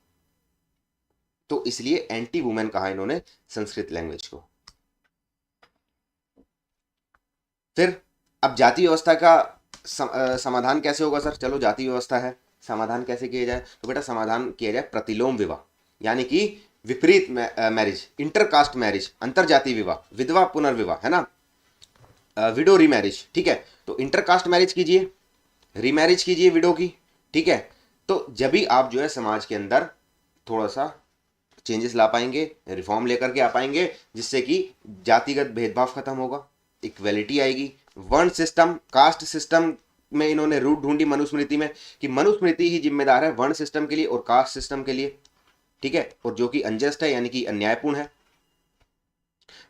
[SPEAKER 1] तो इसलिए एंटी वुमेन कहा इन्होंने संस्कृत लैंग्वेज को। फिर अब जाति व्यवस्था का समाधान कैसे होगा सर? चलो जाति व्यवस्था है, समाधान कैसे किया जाए? तो बेटा समाधान किया जाए प्रतिलोम विवाह, यानी कि विपरीत मैरिज, इंटरकास्ट मैरिज, अंतरजातीय विवाह, विधवा पुनर्विवाह, है ना, विडो रीमैरिज, ठीक है। तो इंटरकास्ट मैरिज कीजिए, रीमैरिज कीजिए विडो की, ठीक है। तो जब भी आप जो है समाज के अंदर थोड़ा सा चेंजेस ला पाएंगे, रिफॉर्म लेकर के आ पाएंगे, जिससे कि जातिगत भेदभाव खत्म होगा, इक्वेलिटी आएगी। वर्ण सिस्टम, कास्ट सिस्टम में इन्होंने रूट ढूंढी मनुस्मृति में कि मनुस्मृति ही जिम्मेदार है वर्ण सिस्टम के लिए और कास्ट सिस्टम के लिए, ठीक है, और जो कि अनजस्ट है यानी कि अन्यायपूर्ण है।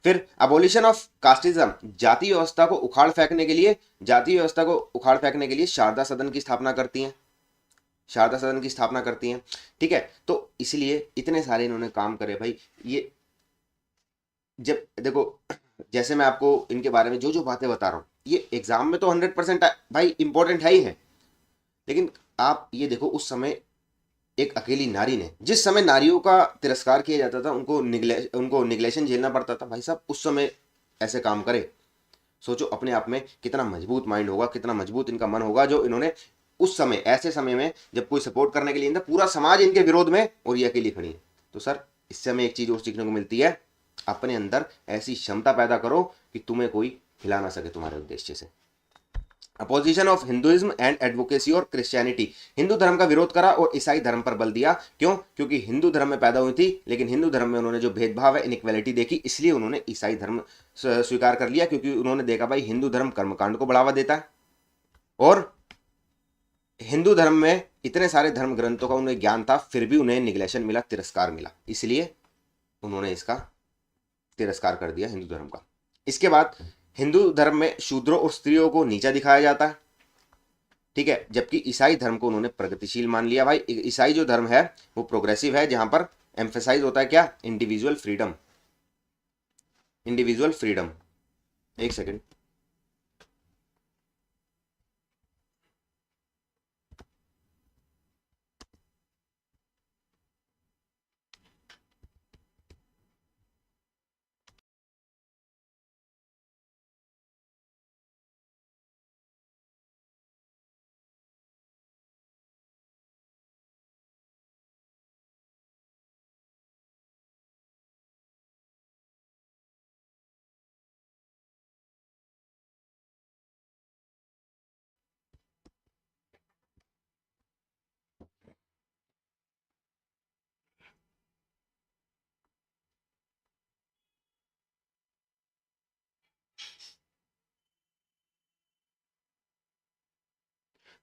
[SPEAKER 1] फिर अबोलिशन ऑफ कास्टिज्म, जाति व्यवस्था को उखाड़ फेंकने के लिए, जाति व्यवस्था को उखाड़ फेंकने के लिए शारदा सदन की स्थापना करती हैं, शारदा सदन की स्थापना करती हैं, ठीक है। तो इसलिए इतने सारे इन्होंने काम करे भाई। ये जब देखो, जैसे मैं आपको इनके बारे में जो जो बातें बता रहा हूँ, ये एग्जाम में तो 100% भाई इंपॉर्टेंट है ही है, लेकिन आप ये देखो उस समय एक अकेली नारी ने, जिस समय नारियों का तिरस्कार किया जाता था, उनको निग्लेशन झेलना पड़ता था, भाई साहब उस समय ऐसे काम करे, सोचो अपने आप में कितना मजबूत माइंड होगा, कितना मजबूत इनका मन होगा, जो इन्होंने उस समय, ऐसे समय में जब कोई सपोर्ट करने के लिए था, पूरा समाज इनके विरोध में और ये अकेली खड़ी है। तो सर इससे हमें एक चीज और सीखने को मिलती है, अपने अंदर ऐसी क्षमता पैदा करो कि तुम्हें कोई हिला ना सके तुम्हारे उद्देश्य से। Opposition of Hinduism and advocacy और क्रिश्चियनिटी, हिंदू धर्म का विरोध करा और ईसाई धर्म पर बल दिया। क्यों? क्योंकि हिंदू धर्म में पैदा हुई थी, लेकिन हिंदू धर्म में उन्होंने जो भेदभाव है, इनइक्वालिटी देखी, इसलिए उन्होंने ईसाई धर्म स्वीकार कर लिया, क्योंकि उन्होंने देखा भाई हिंदू धर्म कर्मकांड को बढ़ावा देता है और हिंदू धर्म में इतने सारे धर्म ग्रंथों का उन्हें ज्ञान था, फिर भी उन्हें निग्लेशन मिला, तिरस्कार मिला, इसलिए उन्होंने इसका तिरस्कार कर दिया हिंदू धर्म का। इसके बाद हिंदू धर्म में शूद्रों और स्त्रियों को नीचा दिखाया जाता है, ठीक है, जबकि ईसाई धर्म को उन्होंने प्रगतिशील मान लिया। भाई ईसाई जो धर्म है वो प्रोग्रेसिव है, जहां पर एम्फेसाइज होता है क्या? Individual freedom, individual freedom. एक सेकेंड,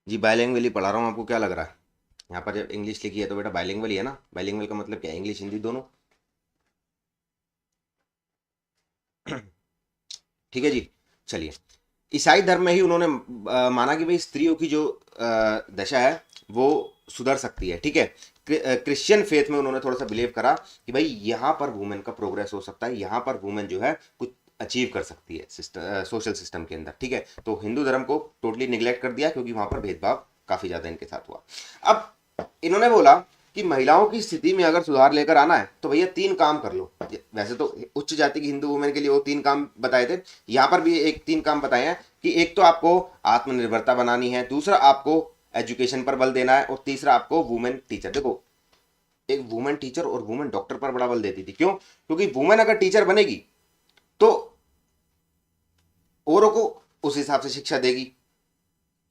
[SPEAKER 1] जी बाइलिंगुअली पढ़ा रहा हूँ, आपको क्या लग रहा है? यहाँ पर जब इंग्लिश लिखी है तो बेटा बाइलिंगुअल ही है ना, बाइलिंगुअल का मतलब क्या है? इंग्लिश हिंदी दोनों, ठीक है जी। चलिए, ईसाई धर्म में ही उन्होंने माना कि भाई स्त्रियों की जो दशा है वो सुधर सकती है, ठीक है। क्रिश्चियन फेथ में उन्होंने थोड़ा सा बिलीव करा कि भाई यहाँ पर वुमेन का प्रोग्रेस हो सकता है, यहाँ पर वुमेन जो है कुछ अचीव कर सकती है सोशल सिस्टम के अंदर, ठीक है। तो हिंदू धर्म को टोटली निग्लेक्ट कर दिया, क्योंकि वहां पर भेदभाव काफी ज्यादा इनके साथ हुआ। अब इन्होंने बोला कि महिलाओं की स्थिति में अगर सुधार लेकर आना है तो भैया 3 काम कर लो। वैसे तो उच्च जाति की हिंदू वुमेन के लिए वो 3 काम बताए थे, यहाँ पर भी एक 3 काम बताए हैं कि एक तो आपको आत्मनिर्भरता बनानी है, दूसरा आपको एजुकेशन पर बल देना है, और तीसरा आपको वुमेन टीचर। देखो एक वुमेन टीचर और वुमेन डॉक्टर पर बड़ा बल देती थी, क्यों? क्योंकि वुमेन अगर टीचर बनेगी तो औरों को उस हिसाब से शिक्षा देगी,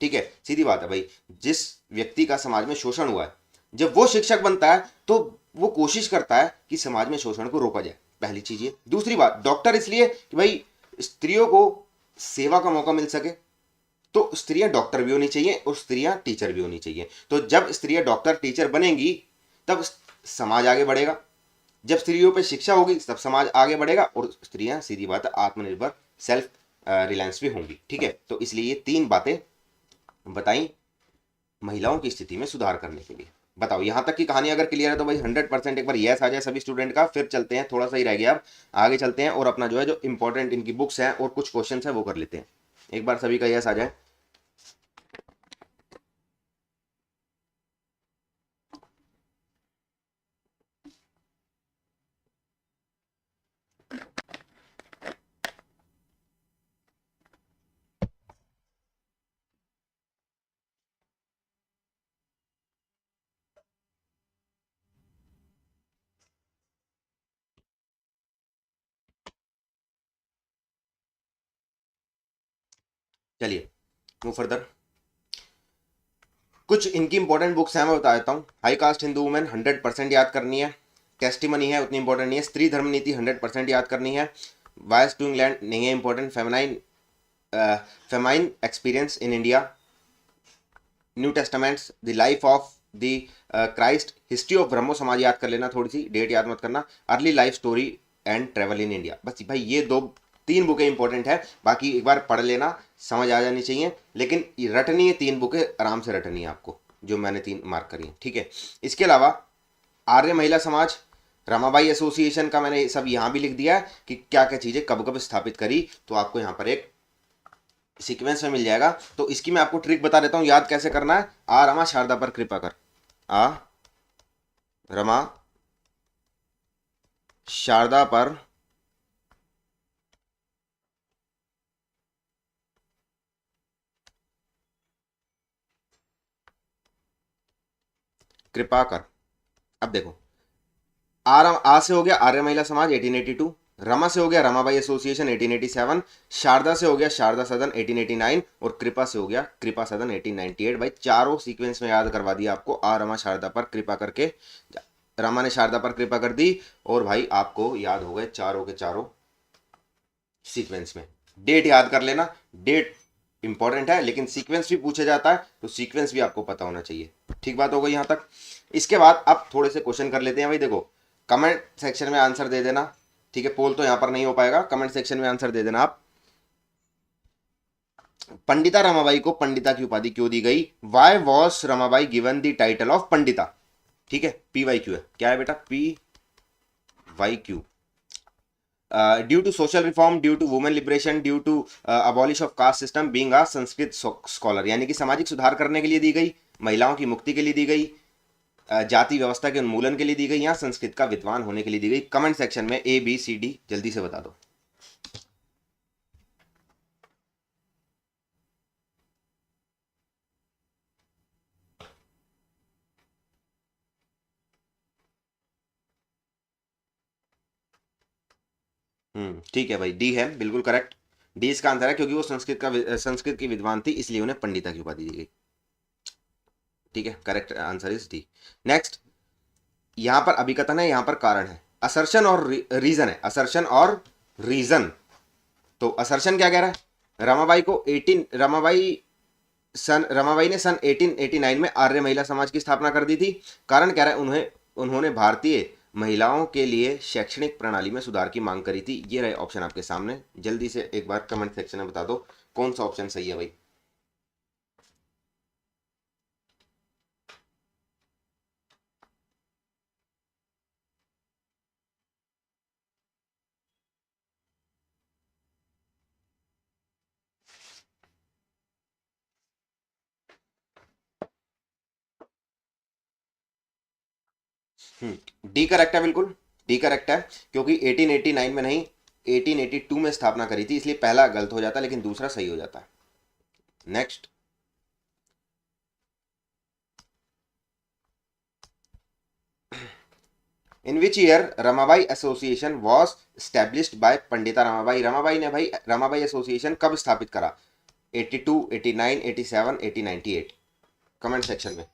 [SPEAKER 1] ठीक है, सीधी बात है भाई। जिस व्यक्ति का समाज में शोषण हुआ है, जब वो शिक्षक बनता है तो वो कोशिश करता है कि समाज में शोषण को रोका जाए, पहली चीज ये। दूसरी बात, डॉक्टर इसलिए कि भाई स्त्रियों को सेवा का मौका मिल सके, तो स्त्रियां डॉक्टर भी होनी चाहिए और स्त्रियां टीचर भी होनी चाहिए। तो जब स्त्रियां डॉक्टर टीचर बनेंगी तब समाज आगे बढ़ेगा, जब स्त्रियों पर शिक्षा होगी तब समाज आगे बढ़ेगा, और स्त्रियां सीधी बात है आत्मनिर्भर, सेल्फ रिलायंस भी होंगी, ठीक है। तो इसलिए ये 3 बातें बताई महिलाओं की स्थिति में सुधार करने के लिए। बताओ यहाँ तक की कहानी अगर क्लियर है तो भाई 100% एक बार यस आ जाए सभी स्टूडेंट का, फिर चलते हैं, थोड़ा सा ही रह गया अब, आगे चलते हैं और अपना जो है जो इंपॉर्टेंट इनकी बुक्स हैं और कुछ क्वेश्चन है वो कर लेते हैं। एक बार सभी का यस आ जाए। चलिए मूव फर्दर। कुछ इनकी इंपॉर्टेंट बुक्स हैं, मैं बता देता हूँ। हाई कास्ट हिंदू वुमेन 100% याद करनी है। टेस्टिमनी है, उतनी इंपॉर्टेंट नहीं है। स्त्री धर्म नीति 100% याद करनी है। वायस टू इंग्लैंड नहीं है important. Feminine famine experience in India. New Testaments, the life of the Christ, history of Brahmo Samaj याद कर लेना, थोड़ी सी डेट याद मत करना। Early life story and travel in India. बस भाई ये दो तीन बुकें इंपॉर्टेंट है, बाकी एक बार पढ़ लेना, समझ आ जानी चाहिए। लेकिन ये रटनी है, तीन बुकें आराम से रटनी है आपको, जो मैंने तीन मार्क करी है, ठीक है। इसके अलावा आर्य महिला समाज, रमाबाई एसोसिएशन का मैंने सब यहाँ भी लिख दिया है कि क्या क्या चीज़ें कब कब स्थापित करी, तो आपको यहाँ पर एक सीक्वेंस में मिल जाएगा। तो इसकी मैं आपको ट्रिक बता देता हूं, याद कैसे करना है। आ रमा शारदा पर कृपा कर, आ रमा शारदा पर कृपा कर। अब देखो, आ से हो गया आर्य महिला समाज 1882, रमा से हो गया रमाबाई एसोसिएशन 1887, शारदा से हो गया शारदा सदन 1889 और कृपा से हो गया कृपा सदन 1898। भाई चारों सीक्वेंस में याद करवा दिया आपको, आ रमा शारदा पर कृपा करके। रमा ने शारदा पर कृपा कर दी और भाई आपको याद हो गए चारों के चारों सीक्वेंस में। डेट याद कर लेना, डेट इंपॉर्टेंट है, लेकिन सीक्वेंस भी पूछा जाता है तो सीक्वेंस भी आपको पता होना चाहिए। ठीक बात हो गई यहां तक। इसके बाद अब थोड़े से क्वेश्चन कर लेते हैं भाई। देखो कमेंट सेक्शन में आंसर दे देना, ठीक है। पोल तो यहां पर नहीं हो पाएगा, कमेंट सेक्शन में आंसर दे देना आप। पंडिता रमाबाई को पंडिता की उपाधि क्यों दी गई? Why was Ramabai given the title of Pandita? ठीक है, पी वाई क्यू है, क्या है बेटा, P Y Q. Due to social reform, due to women liberation, due to abolish of caste system, being a Sanskrit scholar, यानी कि सामाजिक सुधार करने के लिए दी गई, महिलाओं की मुक्ति के लिए दी गई, जाति व्यवस्था के उन्मूलन के लिए दी गई, या संस्कृत का विद्वान होने के लिए दी गई। कमेंट सेक्शन में ए बी सी डी जल्दी से बता दो। ठीक है भाई, डी है बिल्कुल करेक्ट। डी इसका आंसर है, क्योंकि वो संस्कृत की विद्वान थी, इसलिए उन्हें पंडिता की उपाधि दी गई। ठीक है, correct answer is D. Next, यहां पर अभिकथन है, यहां पर कारण है। असर्शन और रीजन है, असर्शन और रीजन। तो असर्शन क्या कह रहा है? रमाबाई को 18 रमाबाई ने सन 1889 में आर्य महिला समाज की स्थापना कर दी थी। कारण कह रहा है, उन्हें उन्होंने भारतीय महिलाओं के लिए शैक्षणिक प्रणाली में सुधार की मांग करी थी। ये रहे ऑप्शन आपके सामने, जल्दी से एक बार कमेंट सेक्शन में बता दो कौन सा ऑप्शन सही है भाई। डी करेक्ट है बिल्कुल, डी करेक्ट है, क्योंकि 1889 में नहीं, 1882 में स्थापना करी थी, इसलिए पहला गलत हो जाता है लेकिन दूसरा सही हो जाता है। Next, in which year Ramabai association was established bye Pandita Ramabai? Ramabai ने भाई रमाबाई एसोसिएशन कब स्थापित करा? 82, 89, 87, 1898। कमेंट सेक्शन में।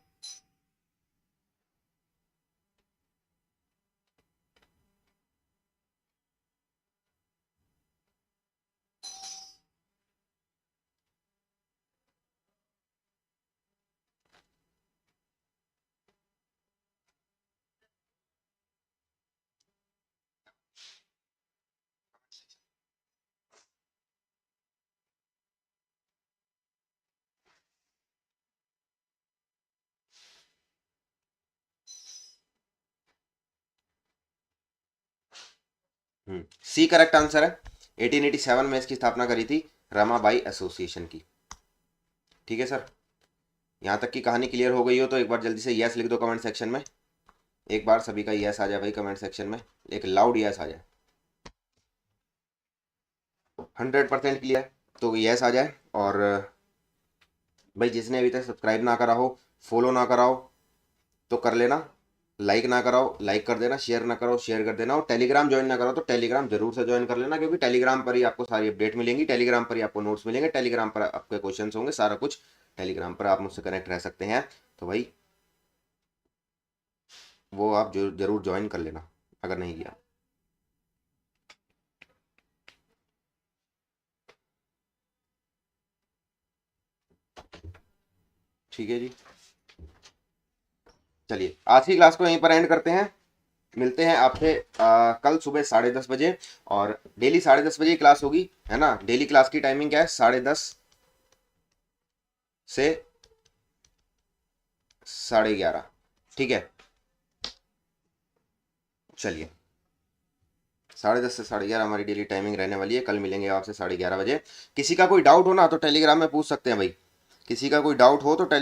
[SPEAKER 1] सी करेक्ट आंसर है। 1887 में इसकी स्थापना करी थी रमाबाई एसोसिएशन की। ठीक है सर, यहाँ तक की कहानी क्लियर हो गई हो तो एक बार जल्दी से यस लिख दो कमेंट सेक्शन में। एक बार सभी का यस आ जाए भाई कमेंट सेक्शन में, एक लाउड यस आ जाए। 100% क्लियर है तो यस आ जाए। और भाई जिसने अभी तक सब्सक्राइब ना करा हो, फॉलो ना करा हो तो कर लेना, लाइक ना कराओ लाइक कर देना, शेयर ना करो शेयर कर देना, और टेलीग्राम ज्वाइन ना करो तो टेलीग्राम जरूर से ज्वाइन कर लेना, क्योंकि टेलीग्राम पर ही आपको सारी अपडेट मिलेंगी, टेलीग्राम पर ही आपको नोट्स मिलेंगे, टेलीग्राम पर आपके क्वेश्चन होंगे, सारा कुछ टेलीग्राम पर आप मुझसे कनेक्ट रह सकते हैं। तो भाई वो आप जरूर ज्वाइन कर लेना अगर नहीं किया। ठीक है जी, चलिए आज की क्लास को यहीं पर एंड करते हैं। मिलते हैं आपसे कल सुबह 10:30 बजे, और डेली 10:30 बजे क्लास होगी, है ना। डेली क्लास की टाइमिंग क्या है, 10:30 से 11:30। ठीक है, चलिए 10:30 से 11:30 हमारी डेली टाइमिंग रहने वाली है। कल मिलेंगे आपसे 11:30 बजे। किसी का कोई डाउट हो ना तो टेलीग्राम में पूछ सकते हैं भाई, किसी का कोई डाउट हो तो